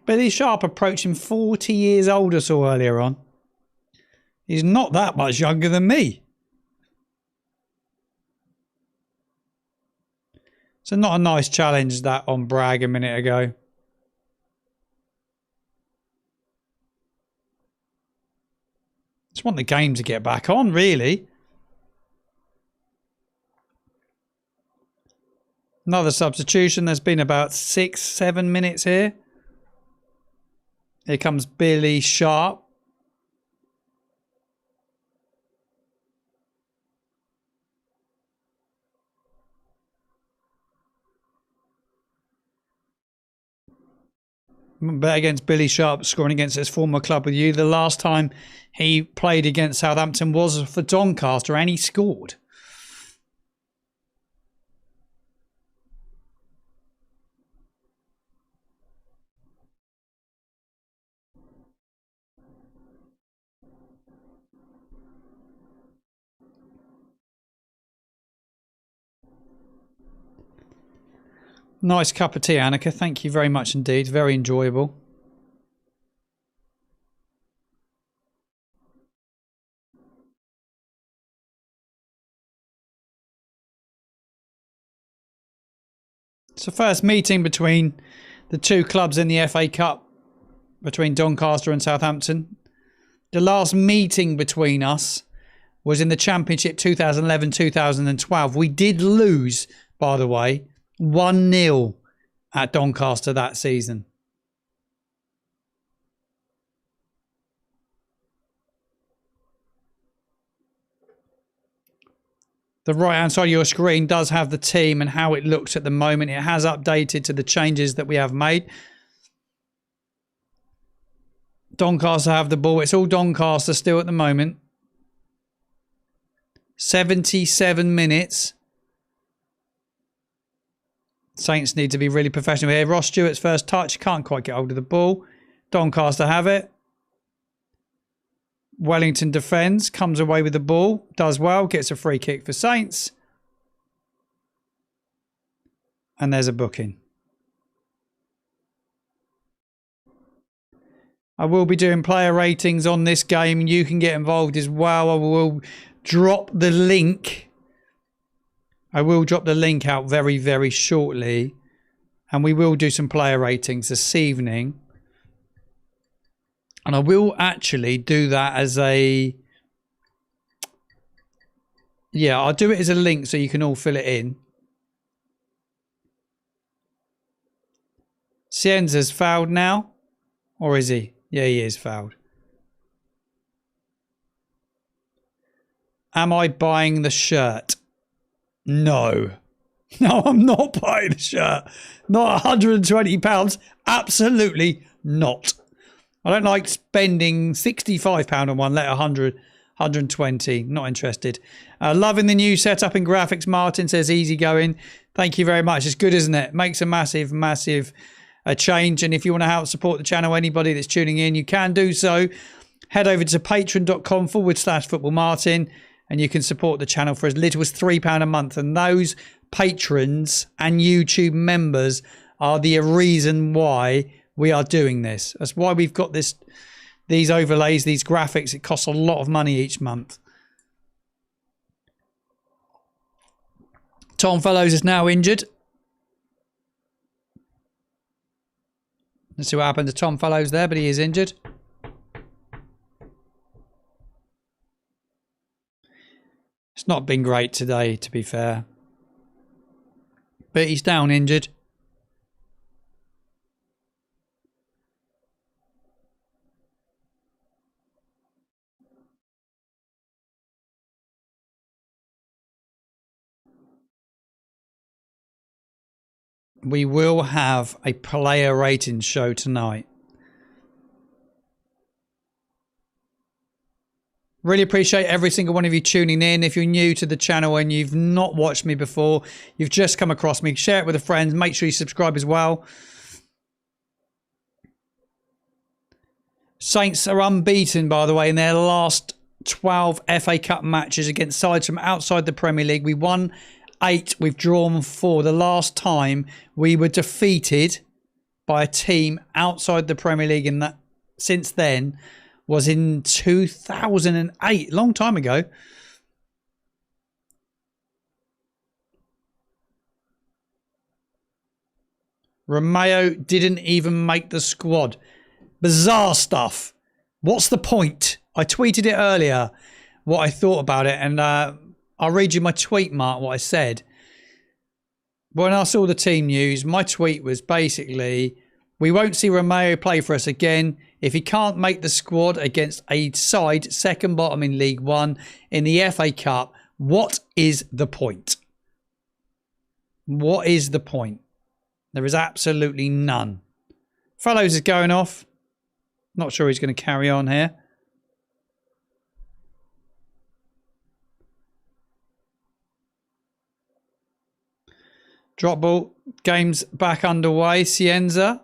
Billy Sharp approaching 40 years old, I saw earlier on. He's not that much younger than me. So not a nice challenge that on Bragg a minute ago. Just want the game to get back on, really. Another substitution. There's been about 6-7 minutes here. Here comes Billy Sharp. Bet against Billy Sharp scoring against his former club with you. The last time he played against Southampton was for Doncaster and he scored. Nice cup of tea, Annika. Thank you very much indeed. Very enjoyable. It's the first meeting between the 2 clubs in the FA Cup between Doncaster and Southampton. The last meeting between us was in the Championship 2011-2012. We did lose, by the way, 1-0 at Doncaster that season. The right-hand side of your screen does have the team and how it looks at the moment. It has updated to the changes that we have made. Doncaster have the ball. It's all Doncaster still at the moment. 77 minutes. Saints need to be really professional here. Ross Stewart's first touch. Can't quite get hold of the ball. Doncaster have it. Wellington defends. Comes away with the ball. Does well. Gets a free kick for Saints. And there's a booking. I will be doing player ratings on this game. You can get involved as well. I will drop the link. I will drop the link out very, very shortly. And we will do some player ratings this evening. And I will actually do that as a... Yeah, I'll do it as a link so you can all fill it in. Cienza's fouled now. Or is he? Yeah, he is fouled. Am I buying the shirt? No. No, I'm not buying the shirt. Not £120. Absolutely not. I don't like spending £65 on one, let 100, 120. Not interested. Loving the new setup in graphics. Martin says easy going. Thank you very much. It's good, isn't it? Makes a massive, massive change. And if you want to help support the channel, anybody that's tuning in, you can do so. Head over to patreon.com/footballmartin and you can support the channel for as little as £3 a month. And those patrons and YouTube members are the reason why we are doing this. That's why we've got these overlays, these graphics. It costs a lot of money each month. Tom Fellows is now injured. Let's see what happened to Tom Fellows there, but he is injured. It's not been great today, to be fair. But he's down injured. We will have a player rating show tonight. Really appreciate every single one of you tuning in. If you're new to the channel and you've not watched me before, you've just come across me, share it with a friend. Make sure you subscribe as well. Saints are unbeaten, by the way, in their last 12 FA Cup matches against sides from outside the Premier League. We won 8, we've drawn 4. The last time we were defeated by a team outside the Premier League in that since then was in 2008, long time ago. Romeo didn't even make the squad. Bizarre stuff. What's the point? I tweeted it earlier, what I thought about it, and I'll read you my tweet, Mark, what I said. When I saw the team news, my tweet was basically, we won't see Romeo play for us again if he can't make the squad against a side second bottom in League One in the FA Cup. What is the point? What is the point? There is absolutely none. Fellows is going off. Not sure he's going to carry on here. Drop ball. Game's back underway. Cienza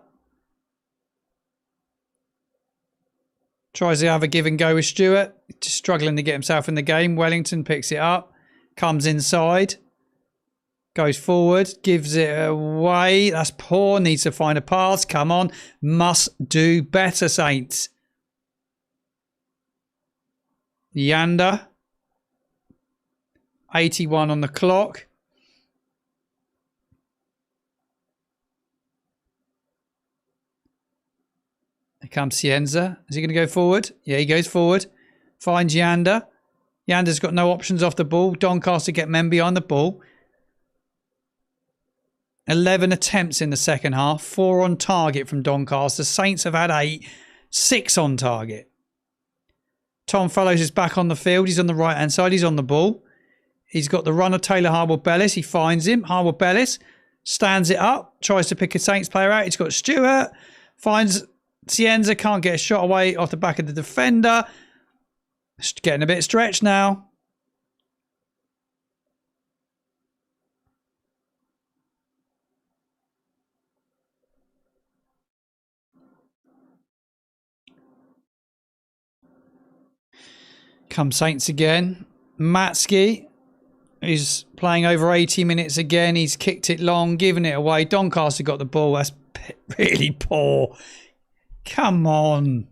tries to have a give and go with Stewart. Just struggling to get himself in the game. Wellington picks it up. Comes inside. Goes forward. Gives it away. That's poor. Needs to find a pass. Come on. Must do better, Saints. Yanda. 81 on the clock. Here comes Cienza. Is he going to go forward? Yeah, he goes forward. Finds Yanda. Yanda's got no options off the ball. Doncaster get men behind the ball. 11 attempts in the second half. 4 on target from Doncaster. Saints have had 8. 6 on target. Tom Fellows is back on the field. He's on the right-hand side. He's on the ball. He's got the runner, Taylor Harwood-Bellis. He finds him. Harwood-Bellis stands it up. Tries to pick a Saints player out. He's got Stewart. Finds Cienza. Can't get a shot away off the back of the defender. It's getting a bit stretched now. Come Saints again. Matsky is playing over 80 minutes again. He's kicked it long, given it away. Doncaster got the ball. That's really poor. Come on.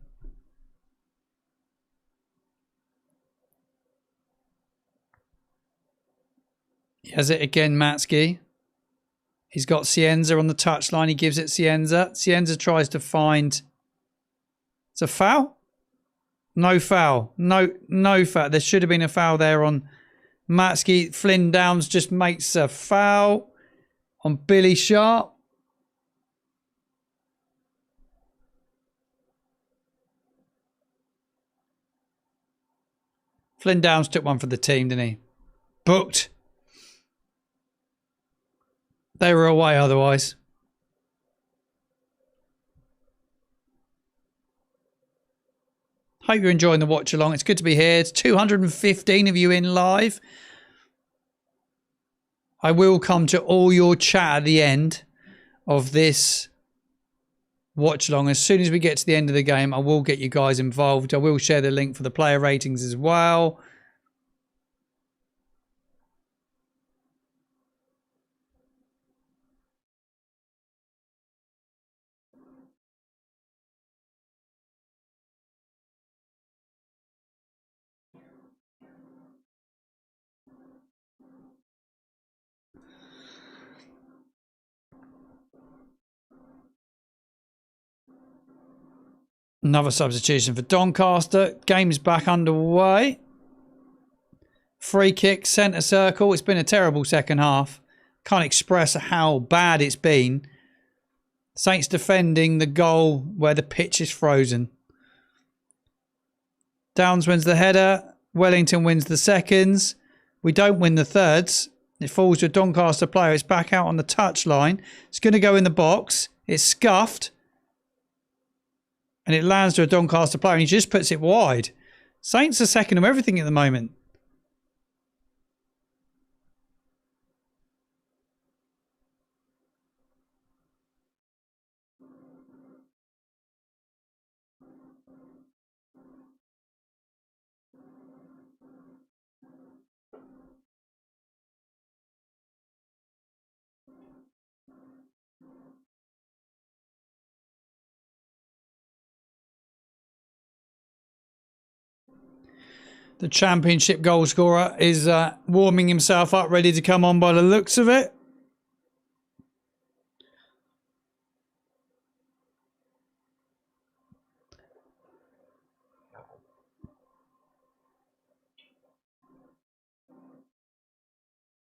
He has it again, Matsky. He's got Cienza on the touchline. He gives it Cienza. Cienza tries to find... It's a foul? No foul. No foul. There should have been a foul there on Matsky. Flynn Downs just makes a foul on Billy Sharp. Flynn Downs took one for the team, didn't he? Booked. They were away otherwise. Hope you're enjoying the watch along. It's good to be here. It's 215 of you in live. I will come to all your chat at the end of this watch along. As soon as we get to the end of the game, I will get you guys involved. I will share the link for the player ratings as well. Another substitution for Doncaster. Game's back underway. Free kick, centre circle. It's been a terrible second half. Can't express how bad it's been. Saints defending the goal where the pitch is frozen. Downs wins the header. Wellington wins the seconds. We don't win the thirds. It falls to a Doncaster player. It's back out on the touchline. It's going to go in the box. It's scuffed. And it lands to a Doncaster player and he just puts it wide. Saints are second of everything at the moment. The championship goal scorer is warming himself up, ready to come on by the looks of it.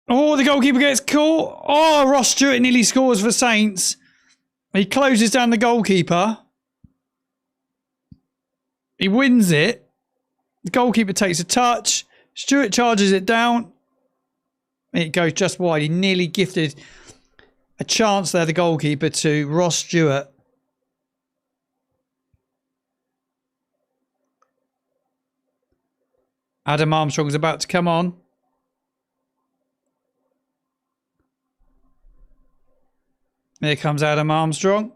Oh, the goalkeeper gets caught. Oh, Ross Stewart nearly scores for Saints. He closes down the goalkeeper. He wins it. The goalkeeper takes a touch. Stewart charges it down. It goes just wide. He nearly gifted a chance there, the goalkeeper, to Ross Stewart. Adam Armstrong's about to come on. Here comes Adam Armstrong.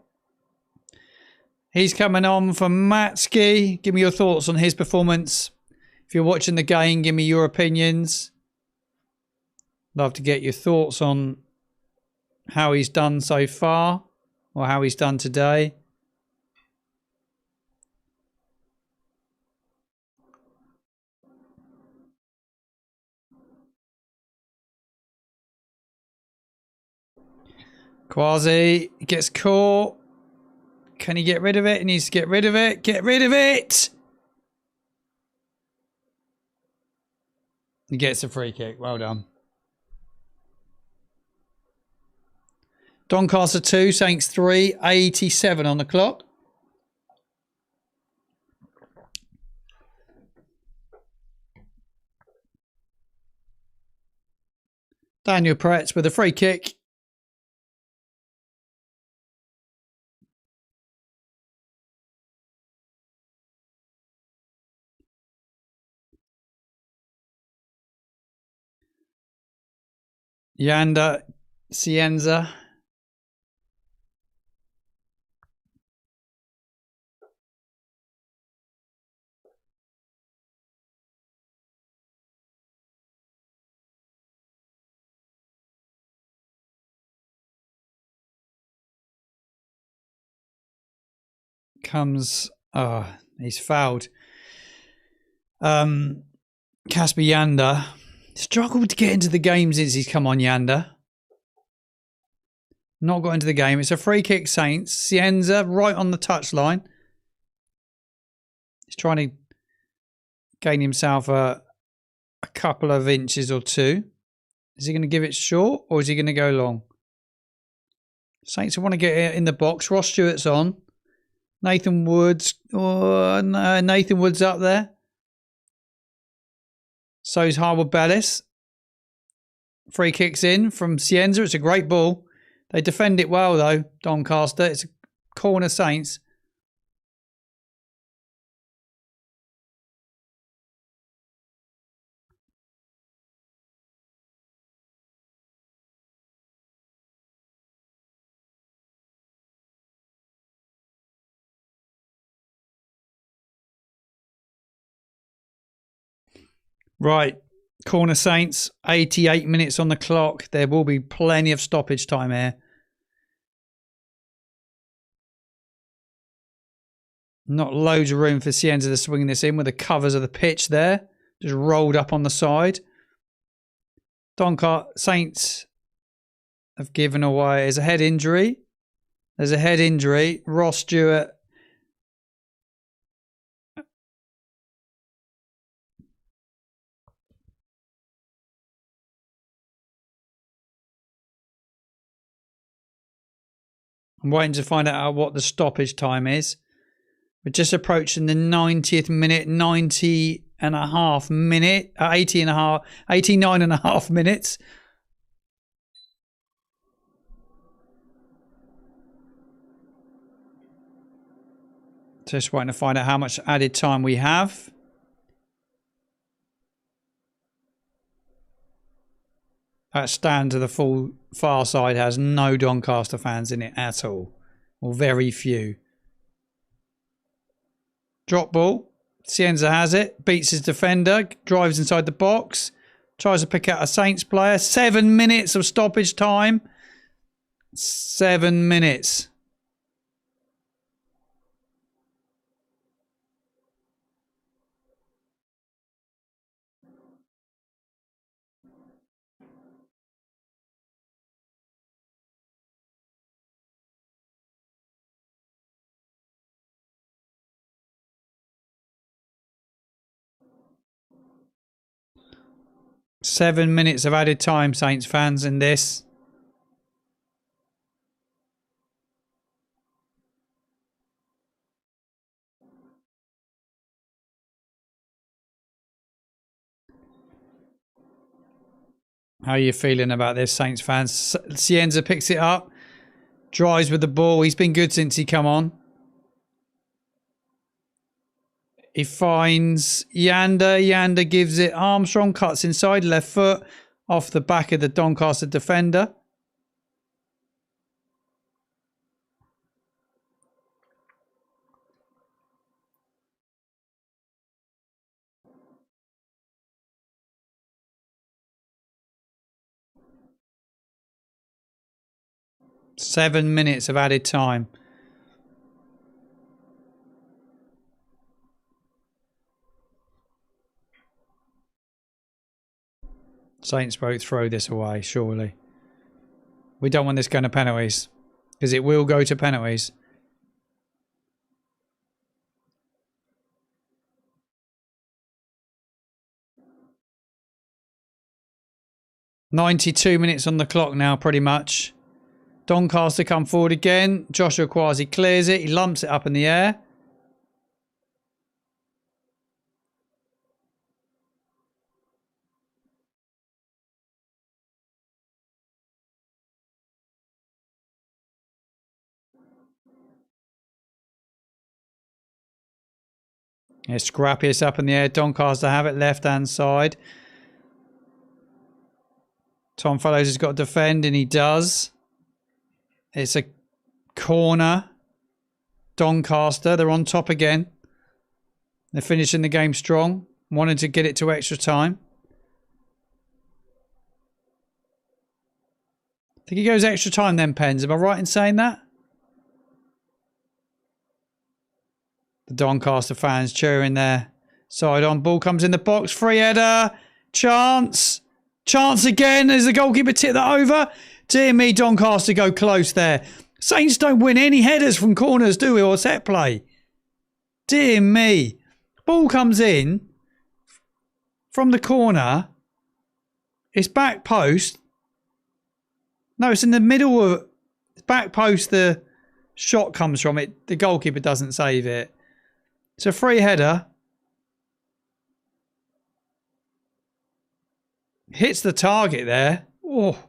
He's coming on for Matsky. Give me your thoughts on his performance. If you're watching the game, give me your opinions. Love to get your thoughts on how he's done so far or how he's done today. Quasi gets caught. Can he get rid of it? He needs to get rid of it. Get rid of it! He gets a free kick. Well done. Doncaster 2, Saints 3, 87 on the clock. Daniel Pretz with a free kick. Yanda, Cienza. Comes, he's fouled. Casper Yanda struggled to get into the game since he's come on. Yanda not got into the game. It's a free kick, Saints. Cienza right on the touchline. He's trying to gain himself a couple of inches or two. Is he going to give it short or is he going to go long? Saints want to get it in the box. Ross Stewart's on. Nathan Woods. Oh, no, Nathan Woods up there. So's Harwood Bellis. Free kicks in from Cienza. It's a great ball. They defend it well, though, Doncaster. It's a corner, Saints. Right, corner, Saints, 88 minutes on the clock. There will be plenty of stoppage time here. Not loads of room for Cienza to swing this in with the covers of the pitch there. Just rolled up on the side. Doncaster Saints have given away. There's a head injury. There's a head injury. Ross Stewart. I'm waiting to find out what the stoppage time is. We're just approaching the 90th minute, 90 and a half minute, 80 and a half, 89 and a half minutes. Just waiting to find out how much added time we have. That stand to the full far side has no Doncaster fans in it at all, or very few. Drop ball. Cienza has it. Beats his defender. Drives inside the box. Tries to pick out a Saints player. 7 minutes of stoppage time. 7 minutes. Seven minutes of added time, Saints fans, in this. How are you feeling about this, Saints fans? Cienza picks it up. Drives with the ball. He's been good since he come on. He finds Yanda. Yanda gives it. Armstrong cuts inside, left foot off the back of the Doncaster defender. Seven minutes of added time. Saints won't throw this away, surely. We don't want this going to penalties, because it will go to penalties. 92 minutes on the clock now, pretty much. Doncaster come forward again. Joshua Kwasi clears it. He lumps it up in the air. It's Scrappius up in the air. Doncaster have it left-hand side. Tom Fellows has got to defend, and he does. It's a corner. Doncaster, they're on top again. They're finishing the game strong. Wanted to get it to extra time. I think he goes extra time then, Pens. Am I right in saying that? The Doncaster fans cheering their side on. Ball comes in the box. Free header. Chance. Chance again. As the goalkeeper tip that over. Dear me, Doncaster go close there. Saints don't win any headers from corners, do we? Or set play. Dear me. Ball comes in from the corner. It's back post. No, it's in the middle of back post. The shot comes from it. The goalkeeper doesn't save it. It's a free header. Hits the target there. Oh,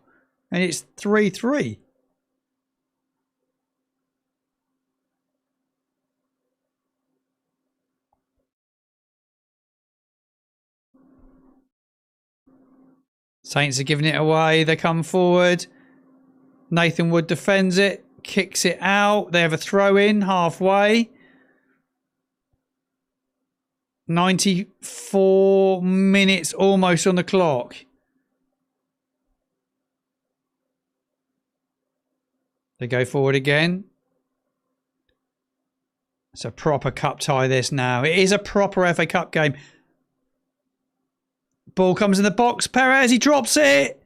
and it's 3-3. Saints are giving it away. They come forward. Nathan Wood defends it. Kicks it out. They have a throw in halfway. 94 minutes almost on the clock. They go forward again. It's a proper cup tie this now. It is a proper FA Cup game. Ball comes in the box. Perez, he drops it.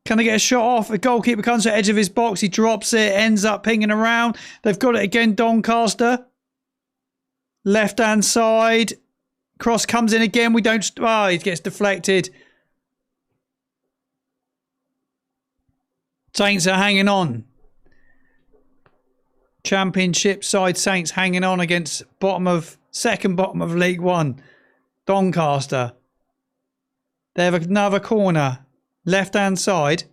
Can they get a shot off? The goalkeeper comes to the edge of his box. He drops it. Ends up pinging around. They've got it again, Doncaster. Left-hand side. Cross comes in again. We don't... Oh, it gets deflected. Saints are hanging on. Championship side Saints hanging on against second bottom of League One. Doncaster. They have another corner. Left-hand side.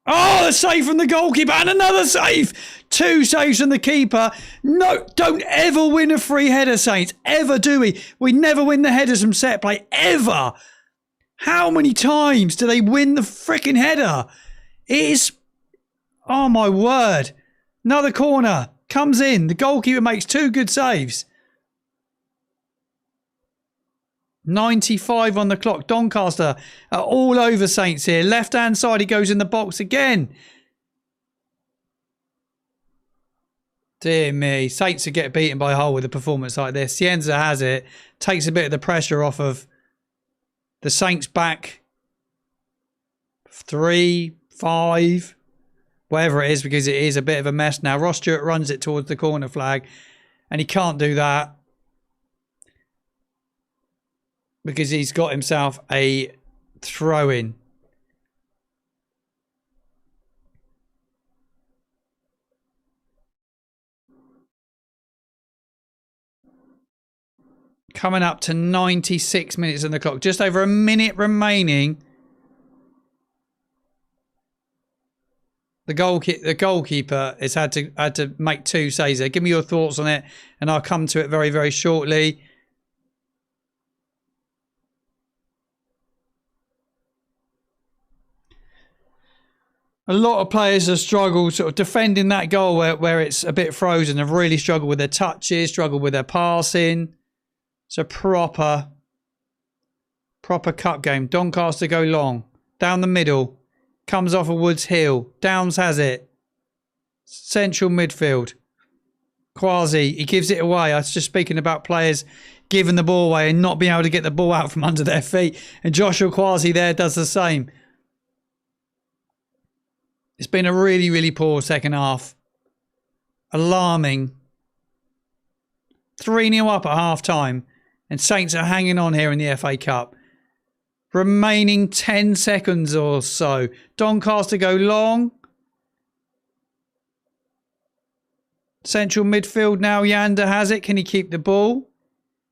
Oh, a save from the goalkeeper and another save. 2 saves from the keeper. No, don't ever win a free header, Saints. Ever do we? We never win the headers from set play. Ever. How many times do they win the freaking header? It is... Oh, my word. Another corner. Comes in. The goalkeeper makes 2 good saves. 95 on the clock. Doncaster are all over Saints here. Left-hand side, he goes in the box again. Dear me. Saints are get beaten by Hull with a performance like this. Cienza has it. Takes a bit of the pressure off of the Saints back. 3, 5, whatever it is, because it is a bit of a mess now. Ross Stewart runs it towards the corner flag, and he can't do that because he's got himself a throw-in. Coming up to 96 minutes on the clock. Just over a minute remaining. The goalkeeper has had to make 2 saves there. Give me your thoughts on it, and I'll come to it very, very shortly. A lot of players have struggled sort of defending that goal where it's a bit frozen. Have really struggled with their touches, struggled with their passing. It's a proper cup game. Doncaster go long. Down the middle. Comes off of Woods Hill. Downs has it. Central midfield. Kwasi, he gives it away. I was just speaking about players giving the ball away and not being able to get the ball out from under their feet. And Joshua Kwasi there does the same. It's been a really, really poor second half. Alarming. 3-0 up at half time. And Saints are hanging on here in the FA Cup. Remaining 10 seconds or so. Doncaster go long. Central midfield now. Yanda has it. Can he keep the ball?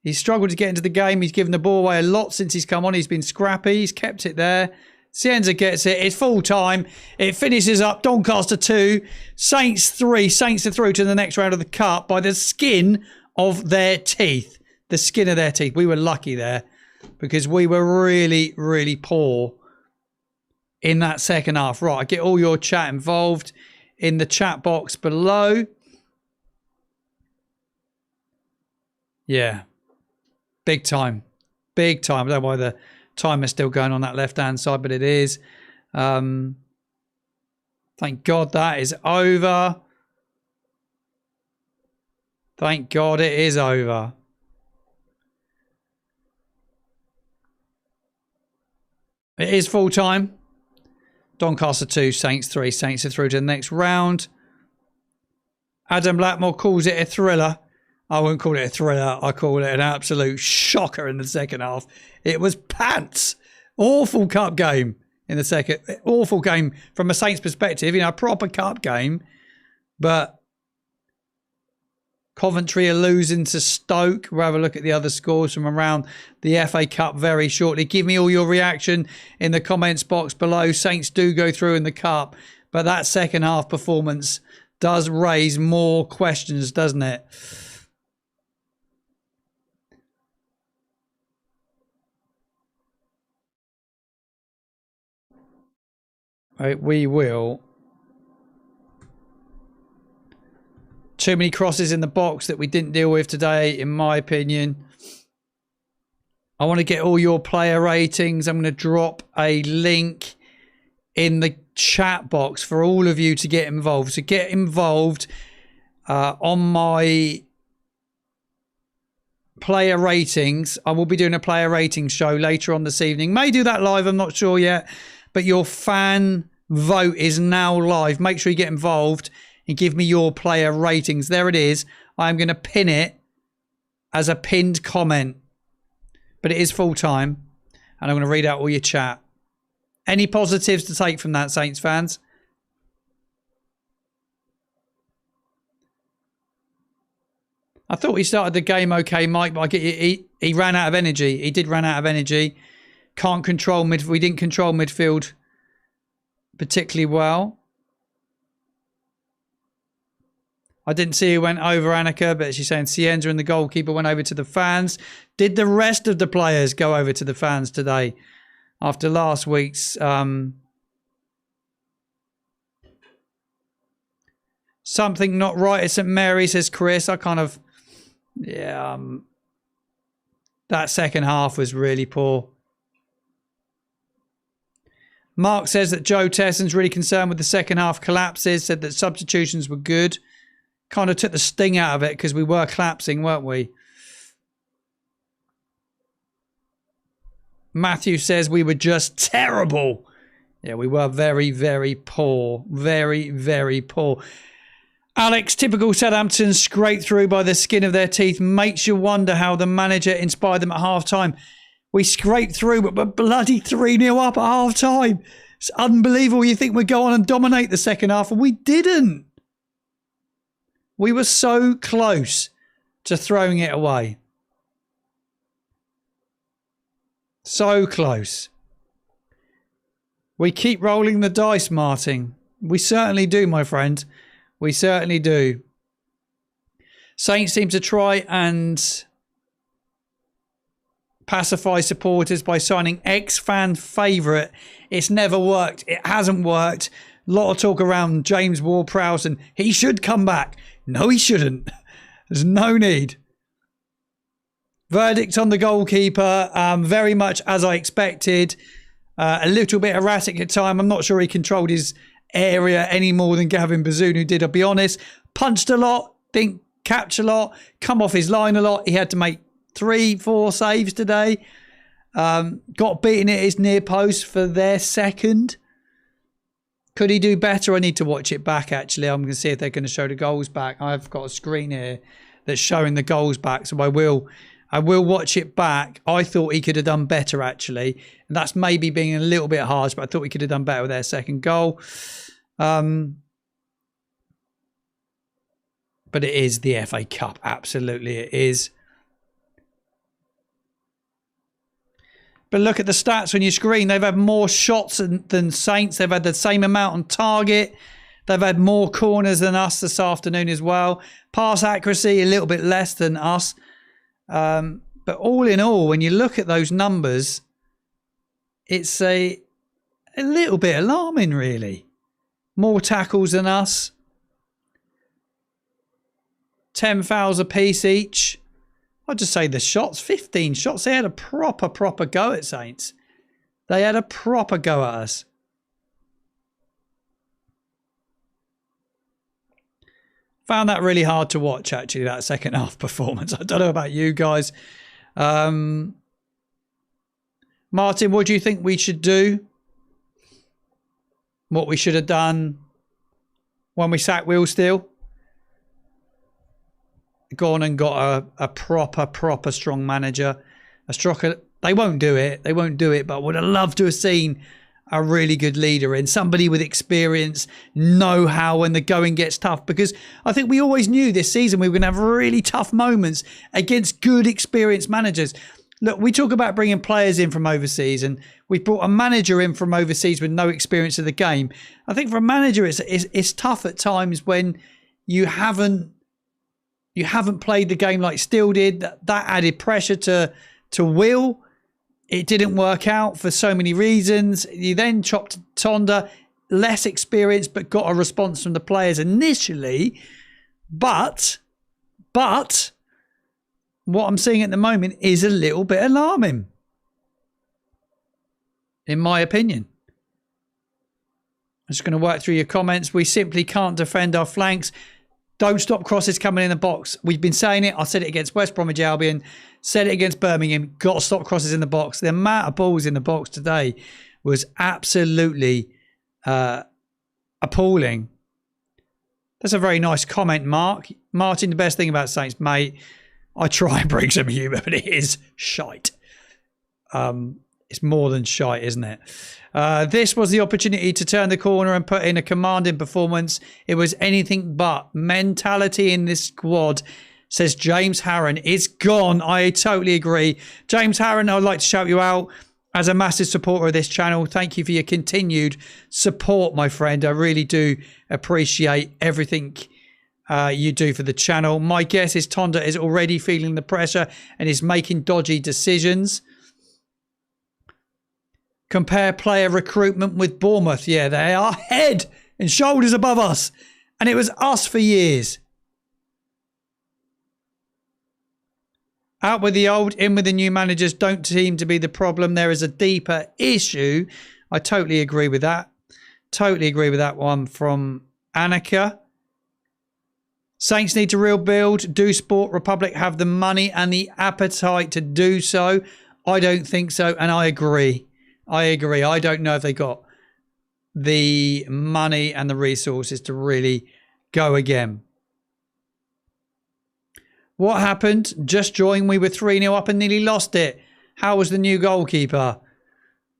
He's struggled to get into the game. He's given the ball away a lot since he's come on. He's been scrappy. He's kept it there. Cienza gets it. It's full time. It finishes up. Doncaster 2. Saints 3. Saints are through to the next round of the Cup by the skin of their teeth. The skin of their teeth. We were lucky there because we were really, really poor in that second half. Right, get all your chat involved in the chat box below. Yeah. Big time. Big time. I don't know why the timer's still going on that left-hand side, but it is. Thank God that is over. Thank God it is over. It is full time. Doncaster 2, Saints 3. Saints are through to the next round. Adam Blackmore calls it a thriller. I wouldn't call it a thriller. I call it an absolute shocker in the second half. It was pants. Awful cup game in the second. Awful game from a Saints perspective. You know, a proper cup game. But Coventry are losing to Stoke. We'll have a look at the other scores from around the FA Cup very shortly. Give me all your reaction in the comments box below. Saints do go through in the Cup. But that second half performance does raise more questions, doesn't it? Right, we will. Too many crosses in the box that we didn't deal with today, in my opinion. I want to get all your player ratings. I'm going to drop a link in the chat box for all of you to get involved. So get involved on my player ratings. I will be doing a player ratings show later on this evening. May do that live, I'm not sure yet. But your fan vote is now live. Make sure you get involved and give me your player ratings. There it is. I'm going to pin it as a pinned comment. But it is full time. And I'm going to read out all your chat. Any positives to take from that, Saints fans? I thought he started the game okay, Mike, but he ran out of energy. He did run out of energy. Can't control midfield. We didn't control midfield particularly well. I didn't see who went over Annika, but she's saying Cienza and the goalkeeper went over to the fans. Did the rest of the players go over to the fans today after last week's something not right at St Mary, says Chris. I kind of, yeah, that second half was really poor. Mark says that Joe Tesson's really concerned with the second half collapses, said that substitutions were good. Kind of took the sting out of it because we were collapsing, weren't we? Matthew says we were just terrible. Yeah, we were very, very poor. Very, very poor. Alex, typical Southampton, scraped through by the skin of their teeth. Makes you wonder how the manager inspired them at half-time. We scraped through, but we're bloody 3-0 up at half-time. It's unbelievable. You think we'd go on and dominate the second half, and we didn't. We were so close to throwing it away. So close. We keep rolling the dice, Martin. We certainly do, my friend. We certainly do. Saints seem to try and pacify supporters by signing ex-fan favourite. It's never worked. It hasn't worked. A lot of talk around James Ward-Prowse and he should come back. No, he shouldn't. There's no need. Verdict on the goalkeeper. Very much as I expected. A little bit erratic at time. I'm not sure he controlled his area any more than Gavin Bazunu did, I'll be honest. Punched a lot. Didn't catch a lot. Come off his line a lot. He had to make 3-4 saves today. Got beaten at his near post for their second. Could he do better? I need to watch it back, actually. I'm going to see if they're going to show the goals back. I've got a screen here that's showing the goals back, so I will I will watch it back. I thought he could have done better, actually. And that's maybe being a little bit harsh, but I thought we could have done better with their second goal. But it is the FA Cup. Absolutely, it is. But look at the stats on your screen. They've had more shots than Saints. They've had the same amount on target. They've had more corners than us this afternoon as well. Pass accuracy a little bit less than us. But all in all, when you look at those numbers, it's a little bit alarming, really. More tackles than us. 10 fouls apiece each. I'd just say the shots, 15 shots. They had a proper go at Saints. They had a proper go at us. Found that really hard to watch, actually, that second half performance. I don't know about you guys. Martin, what do you think we should do? What we should have done when we sacked Will Steele? Gone and got a proper strong manager. A stronger. They won't do it. They won't do it. But would have loved to have seen a really good leader in somebody with experience, know-how when the going gets tough. Because I think we always knew this season we were going to have really tough moments against good, experienced managers. Look, we talk about bringing players in from overseas, and we brought a manager in from overseas with no experience of the game. I think for a manager, it's tough at times when you haven't played the game like Steele did. That added pressure to Will. It didn't work out for so many reasons. You then chopped Tonda, less experience, but got a response from the players initially. But what I'm seeing at the moment is a little bit alarming, in my opinion. I'm just going to work through your comments. We simply can't defend our flanks. Don't stop crosses coming in the box. We've been saying it. I said it against West Bromwich Albion. Said it against Birmingham. Got to stop crosses in the box. The amount of balls in the box today was absolutely appalling. That's a very nice comment, Mark. Martin, the best thing about Saints, mate, I try and bring some humour, but it is shite. It's more than shite, isn't it? This was the opportunity to turn the corner and put in a commanding performance. It was anything but. Mentality in this squad, says James Harron, is gone. I totally agree. James Harron, I'd like to shout you out as a massive supporter of this channel. Thank you for your continued support, my friend. I really do appreciate everything you do for the channel. My guess is Tonda is already feeling the pressure and is making dodgy decisions. Compare player recruitment with Bournemouth. Yeah, they are head and shoulders above us. And it was us for years. Out with the old, in with the new managers don't seem to be the problem. There is a deeper issue. I totally agree with that. Totally agree with that one from Annika. Saints need to rebuild. Do Sport Republic have the money and the appetite to do so? I don't think so, and I agree. I don't know if they got the money and the resources to really go again. What happened? Just joined. We were 3-0 up and nearly lost it. How was the new goalkeeper?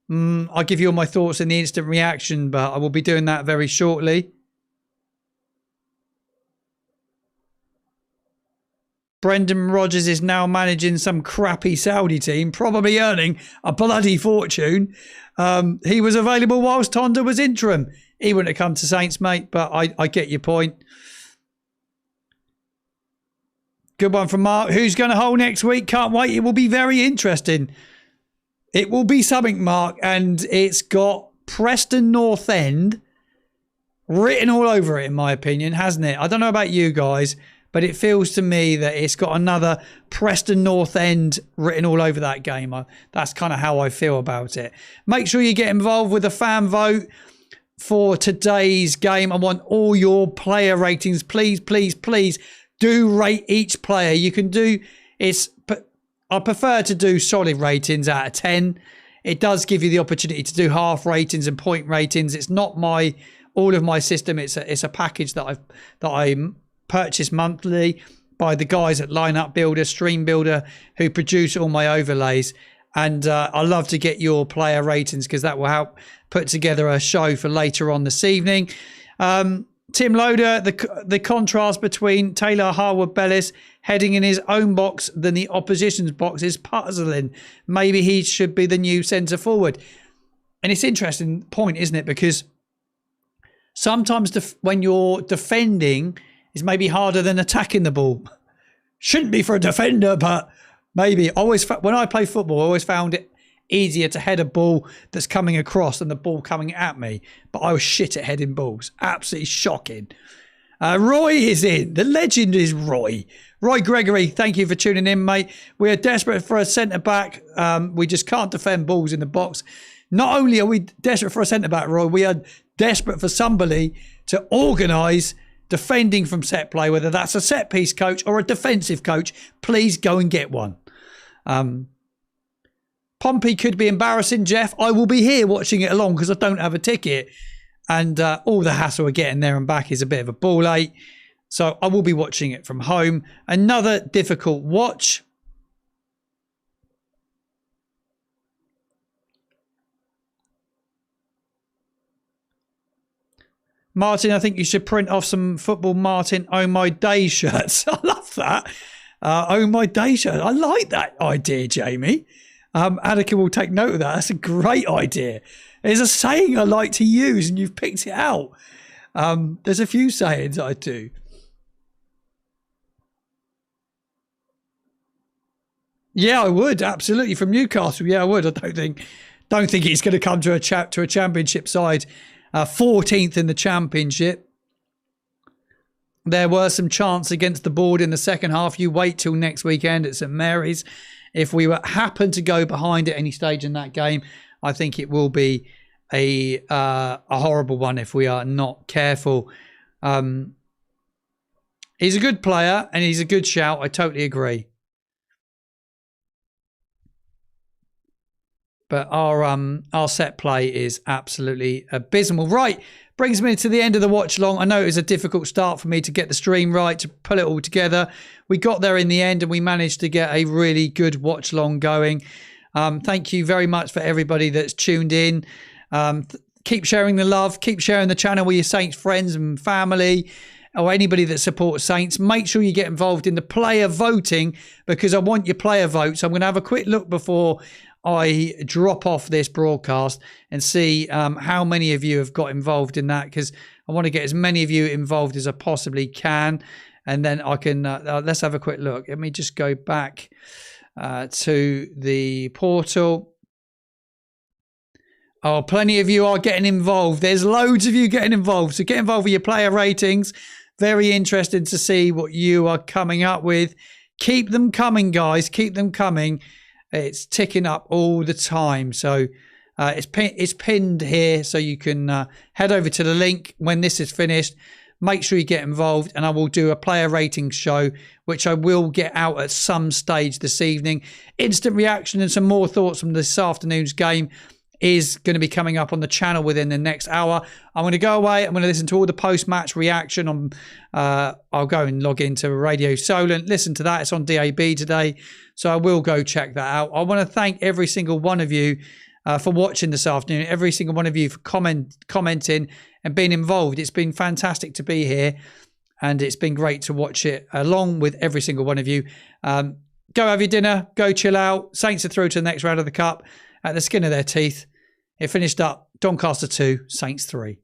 I'll give you all my thoughts in the instant reaction, but I will be doing that very shortly. Brendan Rodgers is now managing some crappy Saudi team, probably earning a bloody fortune. He was available whilst Tonda was interim. He wouldn't have come to Saints, mate, but I get your point. Good one from Mark. Who's going to hold next week? Can't wait. It will be very interesting. It will be something, Mark, and it's got Preston North End written all over it, in my opinion, hasn't it? I don't know about you guys, but it feels to me that it's got another Preston North End written all over that game. That's kind of how I feel about it. Make sure you get involved with the fan vote for today's game. I want all your player ratings. Please, please, please do rate each player. You can do I prefer to do solid ratings out of 10. It does give you the opportunity to do half ratings and point ratings. It's not all of my system. It's a package that I purchase monthly. by the guys at Lineup Builder, Stream Builder, who produce all my overlays. And I love to get your player ratings because that will help put together a show for later on this evening. Tim Loader, the contrast between Taylor Harwood-Bellis heading in his own box than the opposition's box is puzzling. Maybe he should be the new centre forward. And it's an interesting point, isn't it? Because sometimes when you're defending, it's maybe harder than attacking the ball. Shouldn't be for a defender, but maybe. When I play football, I always found it easier to head a ball that's coming across than the ball coming at me. But I was shit at heading balls. Absolutely shocking. Roy is in. The legend is Roy. Roy Gregory, thank you for tuning in, mate. We are desperate for a centre-back. We just can't defend balls in the box. Not only are we desperate for a centre-back, Roy, we are desperate for somebody to organise defending from set play, whether that's a set-piece coach or a defensive coach. Please go and get one. Pompey could be embarrassing, Jeff. I will be here watching it along because I don't have a ticket. And all the hassle of getting there and back is a bit of a ball ache. So I will be watching it from home. Another difficult watch. Martin, I think you should print off some Football Martin Oh My Day shirts. I love that. Oh My Day shirt. I like that idea, Jamie. Attica will take note of that. That's a great idea. There's a saying I like to use and you've picked it out. There's a few sayings I do. Yeah, I would. Absolutely. From Newcastle. Yeah, I would. I don't think it's going to come to a championship side. 14th in the championship. There were some chants against the board in the second half. You wait till next weekend at St Mary's. If we happen to go behind at any stage in that game, I think it will be a horrible one if we are not careful. He's a good player and he's a good shout. I totally agree. But our set play is absolutely abysmal. Right, brings me to the end of the watch along. I know it was a difficult start for me to get the stream right, to pull it all together. We got there in the end and we managed to get a really good watch along going. Thank you very much for everybody that's tuned in. Keep sharing the love. Keep sharing the channel with your Saints friends and family or anybody that supports Saints. Make sure you get involved in the player voting because I want your player votes. I'm going to have a quick look before I drop off this broadcast and see how many of you have got involved in that because I want to get as many of you involved as I possibly can. And then I can, let's have a quick look. Let me just go back to the portal. Oh, plenty of you are getting involved. There's loads of you getting involved. So get involved with your player ratings. Very interested to see what you are coming up with. Keep them coming, guys. Keep them coming. It's ticking up all the time. So it's pinned here so you can head over to the link when this is finished. Make sure you get involved and I will do a player ratings show, which I will get out at some stage this evening. Instant reaction and some more thoughts from this afternoon's game is going to be coming up on the channel within the next hour. I'm going to go away. I'm going to listen to all the post-match reaction. I'll go and log into Radio Solent, listen to that. It's on DAB today. So I will go check that out. I want to thank every single one of you for watching this afternoon. Every single one of you for commenting and being involved. It's been fantastic to be here. And it's been great to watch it along with every single one of you. Go have your dinner. Go chill out. Saints are through to the next round of the Cup at the skin of their teeth. It finished up Doncaster 2, Saints 3.